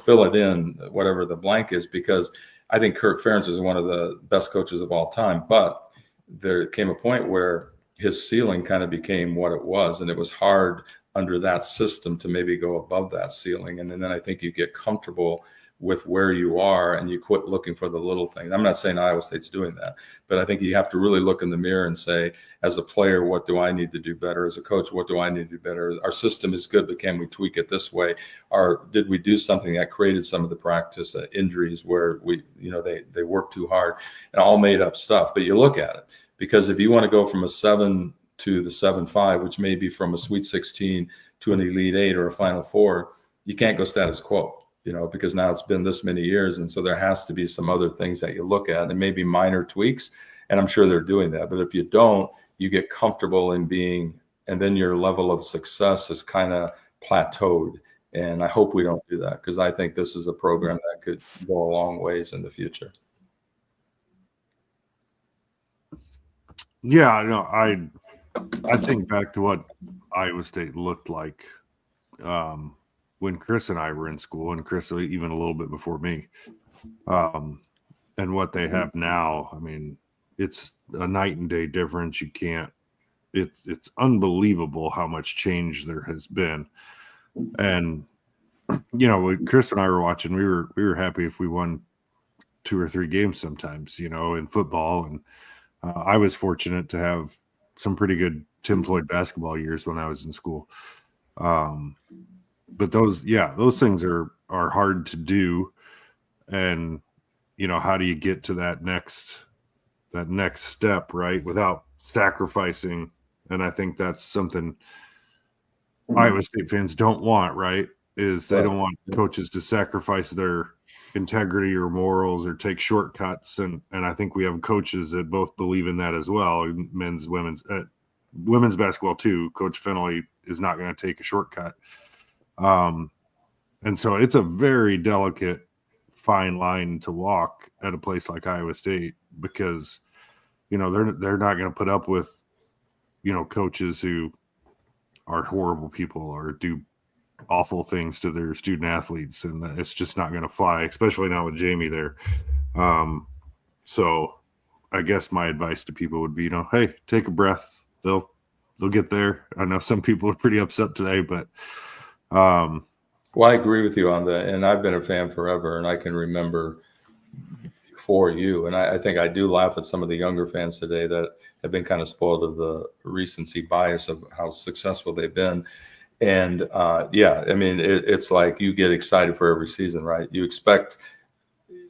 F: fill it in, whatever the blank is? Because I think Kirk Ferentz is one of the best coaches of all time. But there came a point where his ceiling kind of became what it was. And it was hard under that system to maybe go above that ceiling. And then I think you get comfortable with where you are and you quit looking for the little things. I'm not saying Iowa State's doing that, but I think you have to really look in the mirror and say, as a player, what do I need to do better? As a coach, what do I need to do better? Our system is good, but can we tweak it this way? Or did we do something that created some of the practice injuries where they work too hard, and all made up stuff? But you look at it, because if you want to go from a 7 to the 7-5, which may be from a Sweet 16 to an Elite 8 or a Final Four, you can't go status quo. Because now it's been this many years. And so there has to be some other things that you look at, and maybe minor tweaks. And I'm sure they're doing that. But if you don't, you get comfortable in being, and then your level of success is kind of plateaued. And I hope we don't do that, because I think this is a program that could go a long ways in the future.
E: Yeah, no, I think back to what Iowa State looked like when Chris and I were in school, and Chris even a little bit before me. and what they have now, I mean, it's a night and day difference. You can't, it's unbelievable how much change there has been. And, you know, when Chris and I were watching, we were happy if we won 2 or 3 games sometimes, you know, in football. And I was fortunate to have some pretty good Tim Floyd basketball years when I was in school. But those things are hard to do. And, you know, how do you get to that next step, right, without sacrificing? And I think that's something Iowa State fans don't want, right, is they don't want coaches to sacrifice their integrity or morals or take shortcuts. And I think we have coaches that both believe in that as well. Women's basketball too. Coach Fennelly is not going to take a shortcut. And so it's a very delicate, fine line to walk at a place like Iowa State, because, you know, they're not going to put up with, you know, coaches who are horrible people or do awful things to their student athletes, and it's just not going to fly, especially now with Jamie there. So I guess my advice to people would be, you know, hey, take a breath. They'll get there. I know some people are pretty upset today, but
F: well, I agree with you on that, and I've been a fan forever, and I can remember before you, and I think I do laugh at some of the younger fans today that have been kind of spoiled of the recency bias of how successful they've been. And yeah, I mean, it's like you get excited for every season, right? You expect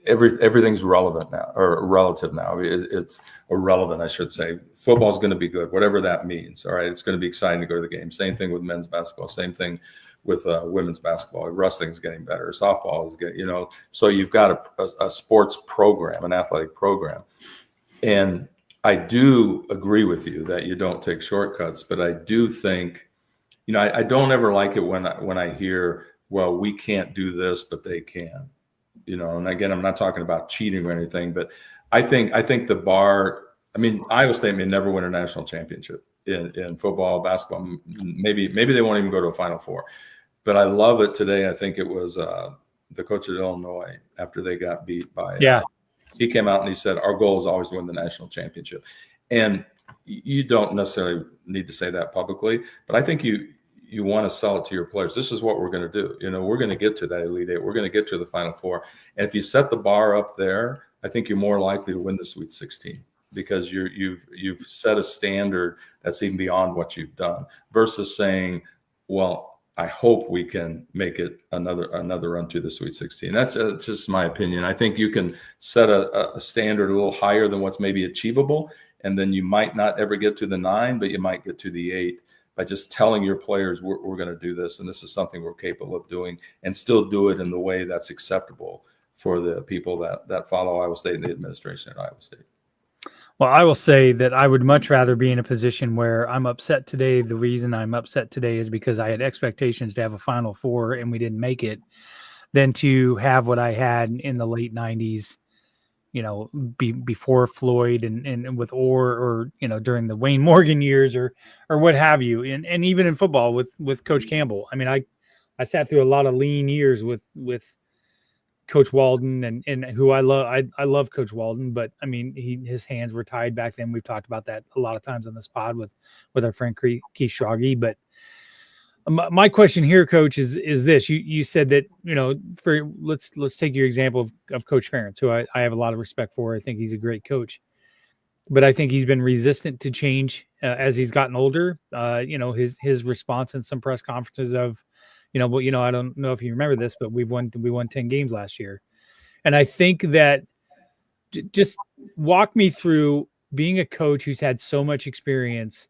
F: everything's relevant now, or relative now. It's irrelevant, I should say. Football's going to be good, whatever that means. All right, it's going to be exciting to go to the game. Same thing with men's basketball. Same thing with women's basketball. Wrestling's getting better. Softball is getting, you know. So you've got a sports program, an athletic program, and I do agree with you that you don't take shortcuts, but I do think, you know, I don't ever like it when I hear, well, we can't do this, but they can, you know. And again, I'm not talking about cheating or anything, but I think the bar. I mean, Iowa State may never win a national championship in football, basketball. Maybe they won't even go to a Final Four. But I love it today. I think it was the coach at Illinois after they got beat by. He came out and he said, our goal is always to win the national championship. And you don't necessarily need to say that publicly, but I think you want to sell it to your players. This is what we're going to do. You know, we're going to get to that Elite Eight. We're going to get to the Final Four. And if you set the bar up there, I think you're more likely to win the Sweet 16, because you've set a standard that's even beyond what you've done, versus saying, well, I hope we can make it another run to the Sweet 16. That's just my opinion. I think you can set a standard a little higher than what's maybe achievable, and then you might not ever get to the 9, but you might get to the 8 by just telling your players we're going to do this, and this is something we're capable of doing, and still do it in the way that's acceptable for the people that follow Iowa State and the administration at Iowa State.
D: Well, I will say that I would much rather be in a position where I'm upset today. The reason I'm upset today is because I had expectations to have a Final Four and we didn't make it, than to have what I had in the late 90s, you know, before Floyd and with or, you know, during the Wayne Morgan years or what have you. And even in football with Coach Campbell. I mean, I sat through a lot of lean years with Coach Walden and who I love. I love Coach Walden, but I mean, his hands were tied back then. We've talked about that a lot of times on this pod with our friend Keith Schrage. But my question here, Coach, is this: you said that, you know, let's take your example of Coach Ferentz, who I have a lot of respect for. I think he's a great coach, but I think he's been resistant to change as he's gotten older. You know, his response in some press conferences of, you know, well, you know, I don't know if you remember this, but we won 10 games last year. And I think that just walk me through being a coach who's had so much experience.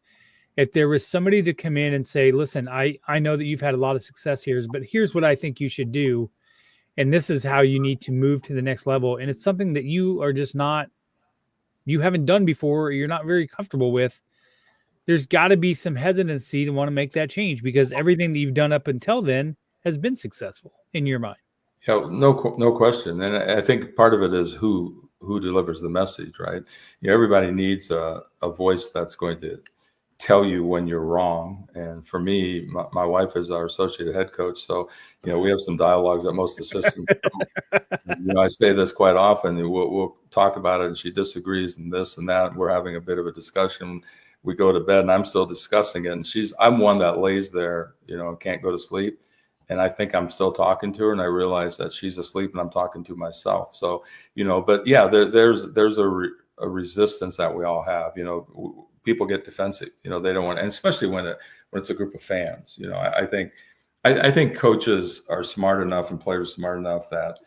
D: If there was somebody to come in and say, listen, I know that you've had a lot of success here, but here's what I think you should do. And this is how you need to move to the next level. And it's something that you are just you haven't done before, or you're not very comfortable with. There's got to be some hesitancy to want to make that change, because everything that you've done up until then has been successful in your mind.
F: Yeah, no question. And I think part of it is who delivers the message, right? You know, everybody needs a voice that's going to tell you when you're wrong. And for me, my wife is our associate head coach. So, we have some dialogues that most assistants don't. I say this quite often. We'll talk about it, and she disagrees and this and that. We're having a bit of a discussion. We go to bed, and I'm still discussing it. And I'm one that lays there, can't go to sleep. And I think I'm still talking to her, and I realize that she's asleep and I'm talking to myself. So, but yeah, there's a resistance that we all have. People get defensive. They don't want, and especially when it's a group of fans. I think coaches are smart enough and players are smart enough that,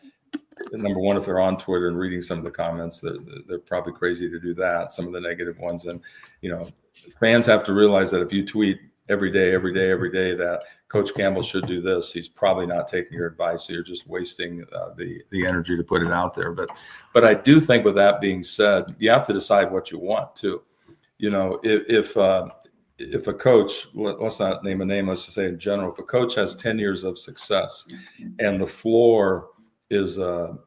F: number one, if they're on Twitter and reading some of the comments, they're probably crazy to do that. Some of the negative ones, and fans have to realize that if you tweet every day that Coach Campbell should do this, he's probably not taking your advice. So you're just wasting the energy to put it out there. But I do think, with that being said, you have to decide what you want too. If a coach, let's not name a name, let's just say in general, if a coach has 10 years of success and the floor is a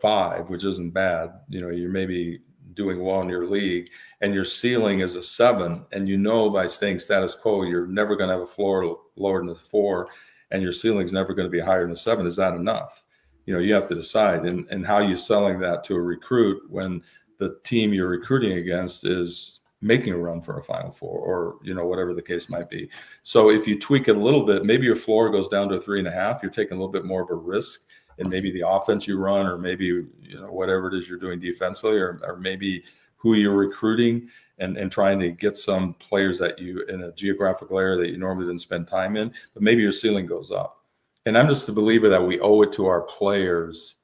F: 5, which isn't bad, you're maybe doing well in your league, and your ceiling is a 7, and by staying status quo, you're never going to have a floor lower than a 4, and your ceiling's never going to be higher than a 7. Is that enough? You have to decide, and how you're selling that to a recruit when the team you're recruiting against is making a run for a Final Four, or whatever the case might be. So if you tweak it a little bit, maybe your floor goes down to a 3.5. You're taking a little bit more of a risk, and maybe the offense you run, or maybe whatever it is you're doing defensively, or maybe who you're recruiting, and trying to get some players that you in a geographical area that you normally didn't spend time in, but maybe your ceiling goes up. And I'm just a believer that we owe it to our players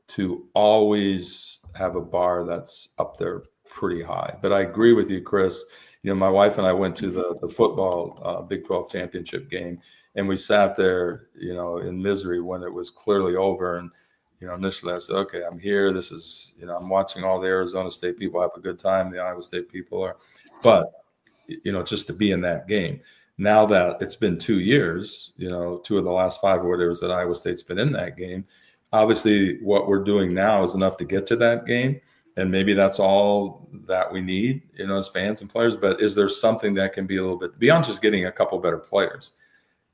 F: to always have a bar that's up there pretty high. But I agree with you, Chris. My wife and I went to the football Big 12 championship game, and we sat there, in misery when it was clearly over. And, initially I said, okay, I'm here. This is, I'm watching all the Arizona State people have a good time. The Iowa State people are, but, just to be in that game. Now that it's been 2 years, 2 of the last 5 or whatever that Iowa State's been in that game, obviously what we're doing now is enough to get to that game. And maybe that's all that we need, as fans and players. But is there something that can be a little bit beyond just getting a couple better players?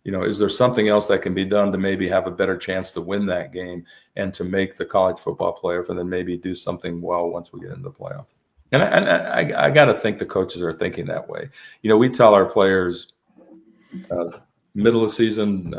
F: Is there something else that can be done to maybe have a better chance to win that game and to make the college football playoff, and then maybe do something well once we get into the playoff? And I got to think the coaches are thinking that way. We tell our players middle of season,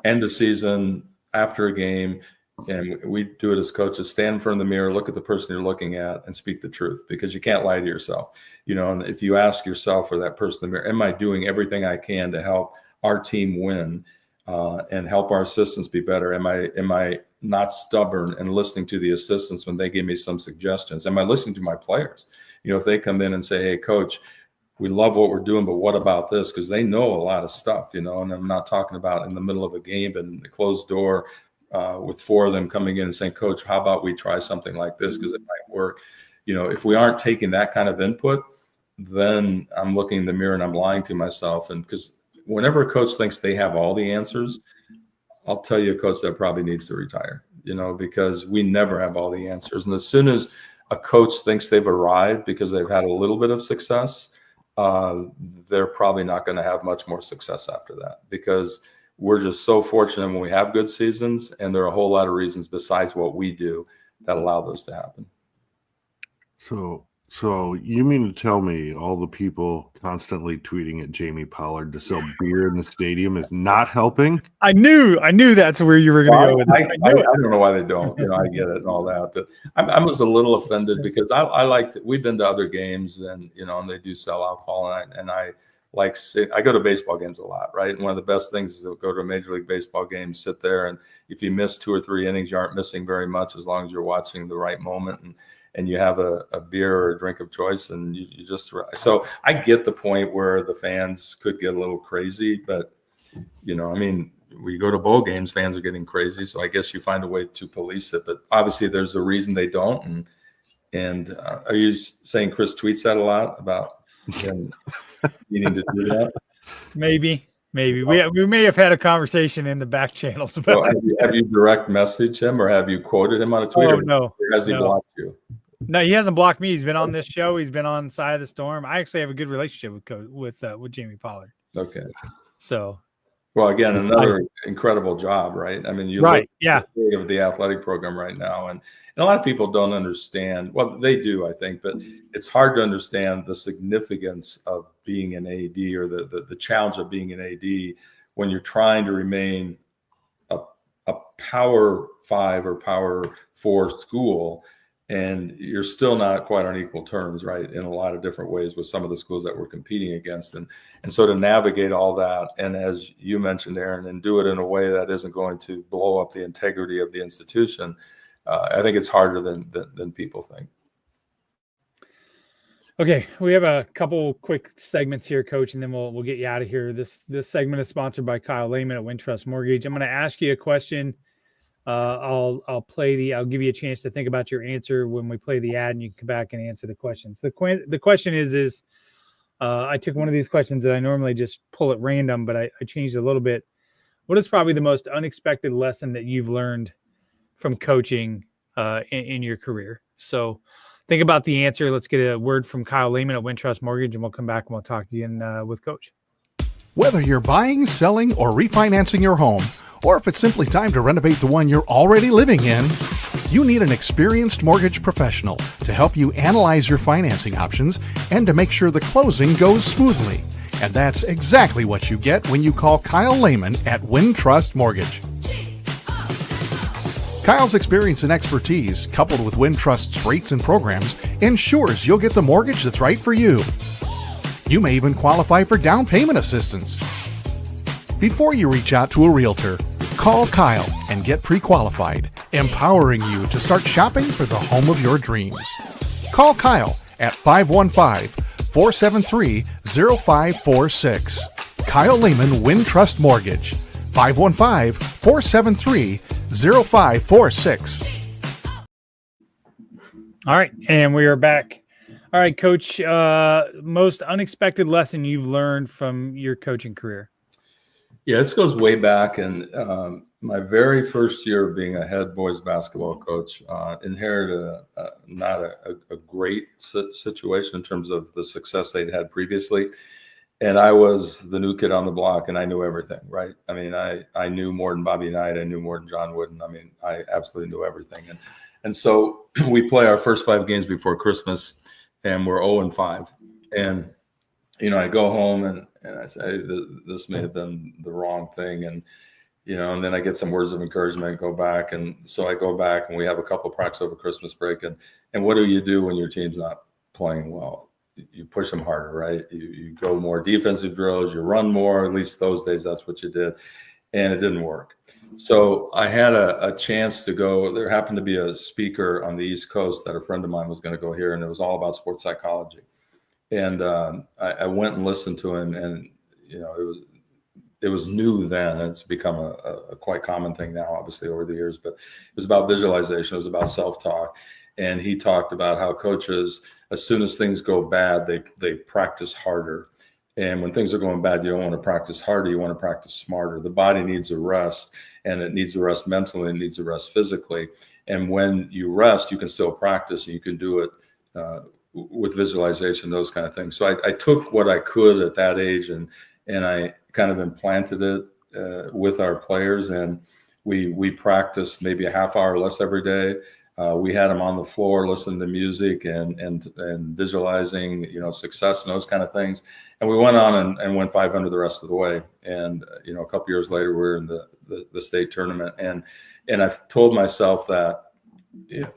F: end of season, after a game, and we do it as coaches, stand in front of the mirror, look at the person you're looking at, and speak the truth, because you can't lie to yourself. And if you ask yourself, or that person in the mirror, am I doing everything I can to help our team win and help our assistants be better? Am I not stubborn and listening to the assistants when they give me some suggestions? Am I listening to my players? If they come in and say, hey, coach, we love what we're doing, but what about this? Because they know a lot of stuff, and I'm not talking about in the middle of a game and the closed door with 4 of them coming in and saying, coach, how about we try something like this, because it might work. If we aren't taking that kind of input, then I'm looking in the mirror and I'm lying to myself. And because whenever a coach thinks they have all the answers, I'll tell you a coach that probably needs to retire, because we never have all the answers. And as soon as a coach thinks they've arrived because they've had a little bit of success, they're probably not going to have much more success after that, because we're just so fortunate when we have good seasons, and there are a whole lot of reasons besides what we do that allow those to happen.
E: So you mean to tell me all the people constantly tweeting at Jamie Pollard to sell beer in the stadium is not helping?
D: I knew that's where you were going to go with it.
F: I don't know why they don't. I get it and all that, but I was a little offended, because I liked. We've been to other games, and and they do sell alcohol, and I go to baseball games a lot, right? And one of the best things is to go to a Major League Baseball game, sit there, and if you miss 2 or 3 innings, you aren't missing very much, as long as you're watching the right moment, and you have a beer or a drink of choice, and you just. So I get the point where the fans could get a little crazy, but we go to bowl games, fans are getting crazy, so I guess you find a way to police it. But obviously, there's a reason they don't. And are you saying Chris tweets that a lot about needing to do that?
D: Maybe we may have had a conversation in the back channels about
F: have you direct messaged him, or have you quoted him on a tweet?
D: Oh, no,
F: or has he blocked you?
D: No, he hasn't blocked me. He's been on this show. He's been on Side of the Storm. I actually have a good relationship with Jamie Pollard.
F: Okay.
D: So,
F: well, again, another incredible job, right? I mean, you
D: right,
F: look at the athletic program right now, and a lot of people don't understand. Well, they do, I think, but it's hard to understand the significance of being an AD or the challenge of being an AD when you're trying to remain a Power 5 or Power 4 school, and you're still not quite on equal terms, right, in a lot of different ways with some of the schools that we're competing against. And so to navigate all that, and as you mentioned, Aaron, and do it in a way that isn't going to blow up the integrity of the institution, I think it's harder than people think.
D: Okay, we have a couple quick segments here, Coach, and then we'll get you out of here. This segment is sponsored by Kyle Lehman at Wintrust Mortgage. I'm going to ask you a question. I'll give you a chance to think about your answer when we play the ad, and you can come back and answer the questions. The question is I took one of these questions that I normally just pull at random, but I changed it a little bit. What is probably the most unexpected lesson that you've learned from coaching in your career? So think about the answer. Let's get a word from Kyle Lehman at Wintrust Mortgage, and we'll come back and we'll talk again with Coach.
G: Whether you're buying, selling, or refinancing your home, or if it's simply time to renovate the one you're already living in, you need an experienced mortgage professional to help you analyze your financing options and to make sure the closing goes smoothly. And that's exactly what you get when you call Kyle Lehman at Wintrust Mortgage. Kyle's experience and expertise, coupled with Wintrust's rates and programs, ensures you'll get the mortgage that's right for you. You may even qualify for down payment assistance. Before you reach out to a realtor, call Kyle and get pre-qualified, empowering you to start shopping for the home of your dreams. Call Kyle at 515-473-0546. Kyle Lehman, Wintrust Mortgage, 515-473-0546.
D: All right, and we are back. All right, Coach, most unexpected lesson you've learned from your coaching career?
F: Yeah, this goes way back, and my very first year of being a head boys basketball coach, inherited not a great situation in terms of the success they'd had previously. And I was the new kid on the block, and I knew everything, right? I mean, I knew more than Bobby Knight. I knew more than John Wooden. I mean, I absolutely knew everything. And so we play our first 5 games before Christmas, and we're 0-5. And, you know, I go home and I say, this may have been the wrong thing. And, you know, and then I get some words of encouragement and go back. And so I go back and we have a couple of practice over Christmas break. And what do you do when your team's not playing well? You push them harder, right? You go more defensive drills, you run more, at least those days, that's what you did. And it didn't work. So I had a chance to go. There happened to be a speaker on the East Coast that a friend of mine was going to go hear, and it was all about sports psychology. And I went and listened to him, and you know, it was new then, and it's become a quite common thing now, obviously over the years. But it was about visualization. It was about self-talk, and he talked about how coaches, as soon as things go bad, they practice harder. And when things are going bad, you don't want to practice harder. You want to practice smarter. The body needs a rest, and it needs a rest mentally, and it needs a rest physically. And when you rest, you can still practice, and you can do it with visualization, those kind of things. So I took what I could at that age, and I kind of implanted it with our players. And we practiced maybe a half hour less every day. We had them on the floor listening to music and visualizing, you know, success and those kind of things. And we went on and went 500 the rest of the way. And, you know, a couple years later, we were in the state tournament. And I've told myself that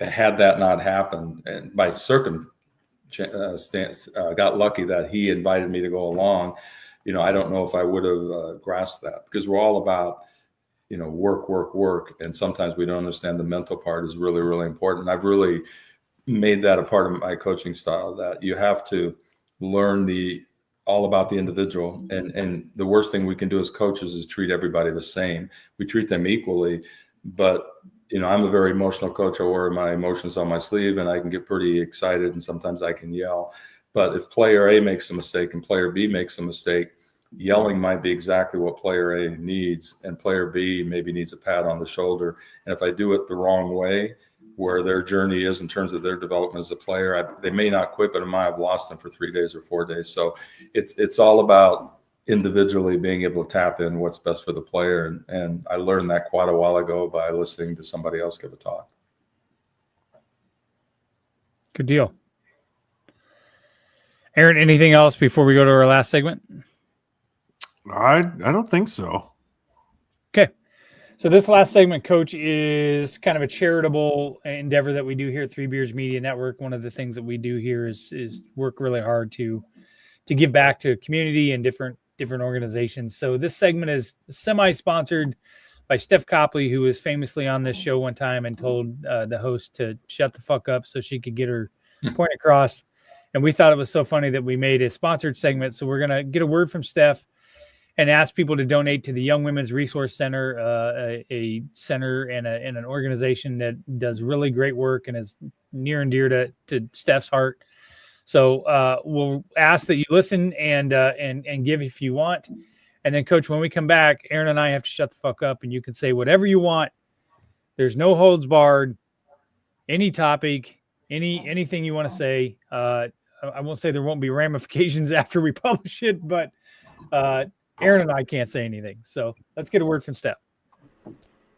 F: had that not happened, and by circumstance, got lucky that he invited me to go along, you know, I don't know if I would have grasped that, because we're all about, you know, work. And sometimes we don't understand the mental part is really, really important. I've really made that a part of my coaching style, that you have to learn all about the individual. And the worst thing we can do as coaches is treat everybody the same. We treat them equally, but you know, I'm a very emotional coach. I wear my emotions on my sleeve, and I can get pretty excited, and sometimes I can yell. But if player A makes a mistake and player B makes a mistake, yelling might be exactly what player A needs, and player B maybe needs a pat on the shoulder. And if I do it the wrong way, where their journey is in terms of their development as a player. They may not quit, but I might have lost them for 3 days or 4 days. So it's all about individually being able to tap in what's best for the player. And I learned that quite a while ago by listening to somebody else give a talk.
D: Good deal. Aaron, anything else before we go to our last segment?
E: I don't think so.
D: Okay. So this last segment, Coach, is kind of a charitable endeavor that we do here at Three Beers Media Network. One of the things that we do here is work really hard to give back to community and different organizations. So this segment is semi-sponsored by Steph Copley, who was famously on this show one time and told the host to shut the fuck up so she could get her point across. And we thought it was so funny that we made a sponsored segment. So we're going to get a word from Steph and ask people to donate to the Young Women's Resource Center, a center and an organization that does really great work and is near and dear to Steph's heart. So we'll ask that you listen and give if you want. And then, Coach, when we come back, Aaron and I have to shut the fuck up, and you can say whatever you want. There's no holds barred. Any topic, anything you want to say. I won't say there won't be ramifications after we publish it, but Aaron and I can't say anything. So let's get a word from Steph.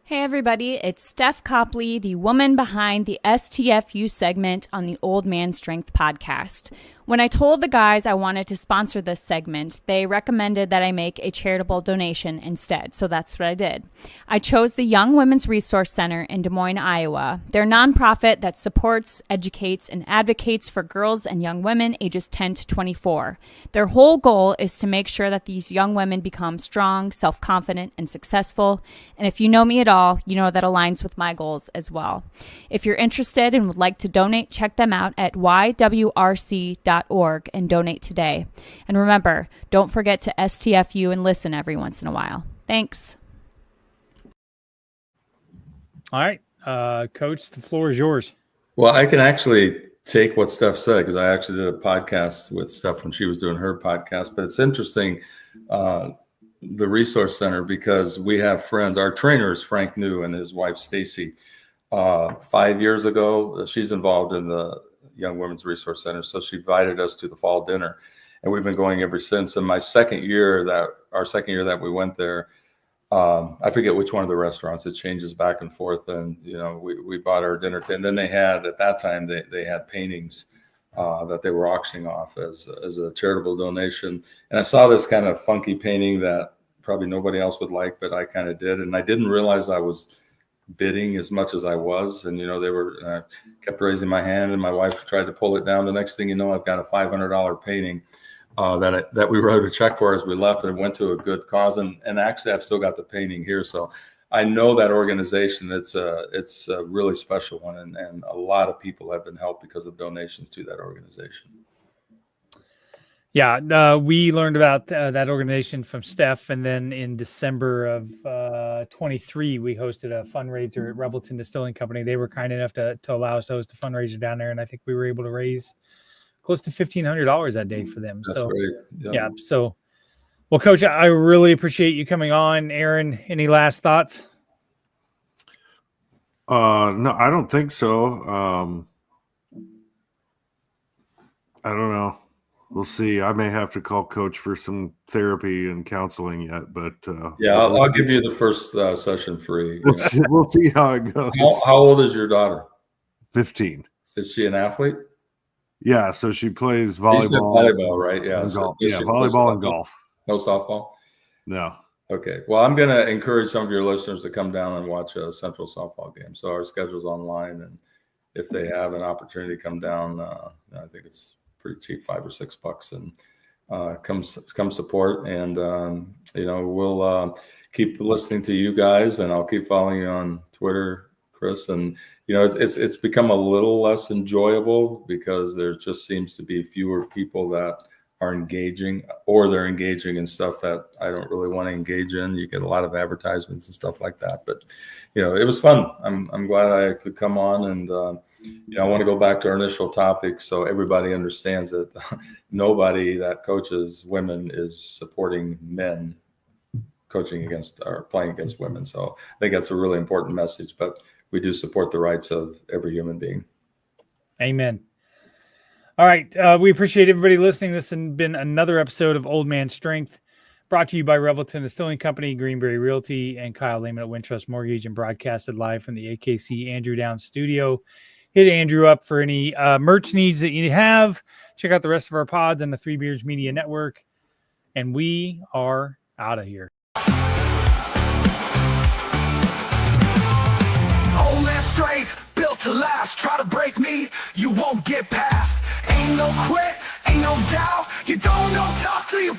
M: Hey everybody, it's Steph Copley, the woman behind the STFU segment on the Old Man Strength podcast. When I told the guys I wanted to sponsor this segment, they recommended that I make a charitable donation instead, so that's what I did. I chose the Young Women's Resource Center in Des Moines, Iowa. They're a nonprofit that supports, educates, and advocates for girls and young women ages 10 to 24. Their whole goal is to make sure that these young women become strong, self-confident, and successful. And if you know me at all, you know that aligns with my goals as well. If you're interested and would like to donate, check them out at ywrc.org and donate today. And remember, don't forget to STFU and listen every once in a while. Thanks.
D: All right, Coach, the floor is yours.
F: Well, I can actually take what Steph said because I actually did a podcast with Steph when she was doing her podcast. But it's interesting, the Resource Center, because we have friends. Our trainer is Frank New and his wife Stacy. 5 years ago, she's involved in the Young Women's Resource Center, so she invited us to the fall dinner, and we've been going ever since. And our second year that we went there, I forget which one of the restaurants. It changes back and forth, and we bought our dinner. And then they had at that time they had paintings that they were auctioning off as a charitable donation. And I saw this kind of funky painting that probably nobody else would like, but I kind of did, and I didn't realize I was bidding as much as I was. And they were kept raising my hand, and my wife tried to pull it down. The next thing you know, I've got a $500 painting that we wrote a check for as we left, and it went to a good cause. And actually, I've still got the painting here, so I know that organization. It's a really special one, and a lot of people have been helped because of donations to that organization.
D: Yeah, we learned about that organization from Steph, and then in December of 23, we hosted a fundraiser at Revelton Distilling Company. They were kind enough to allow us to host a fundraiser down there, and I think we were able to raise close to $1,500 that day for them.
F: That's
D: so
F: great.
D: Yeah. So, well, Coach, I really appreciate you coming on. Aaron, any last thoughts?
E: No, I don't think so. I don't know. We'll see. I may have to call Coach for some therapy and counseling yet, but
F: I'll give you the first session free.
E: We'll see how it goes.
F: How old is your daughter?
E: 15.
F: Is she an athlete?
E: Yeah, so she plays volleyball.
F: You said volleyball, right? Yeah,
E: volleyball and golf.
F: No softball?
E: No.
F: Okay. Well, I'm going to encourage some of your listeners to come down and watch a Central softball game. So our schedule's online, and if they have an opportunity to come down, I think it's pretty cheap, $5 or $6, and come support. And we'll keep listening to you guys, and I'll keep following you on Twitter, Chris. And it's become a little less enjoyable because there just seems to be fewer people that are engaging, or they're engaging in stuff that I don't really want to engage in. You get a lot of advertisements and stuff like that, but it was fun. I'm glad I could come on, and I want to go back to our initial topic so everybody understands that nobody that coaches women is supporting men coaching against or playing against women. So I think that's a really important message. But we do support the rights of every human being.
D: Amen. All right. We appreciate everybody listening. This has been another episode of Old Man Strength, brought to you by Revelton Distilling Company, Greenberry Realty, and Kyle Lehman at Wintrust Mortgage, and broadcasted live from the AKC Andrew Downs studio. Hit Andrew up for any merch needs that you have. Check out the rest of our pods on the Three Beards Media Network. And we are out of here.
C: Old man strength, built to last. Try to break me, you won't get past. Ain't no quit, ain't no doubt. You don't know tough till you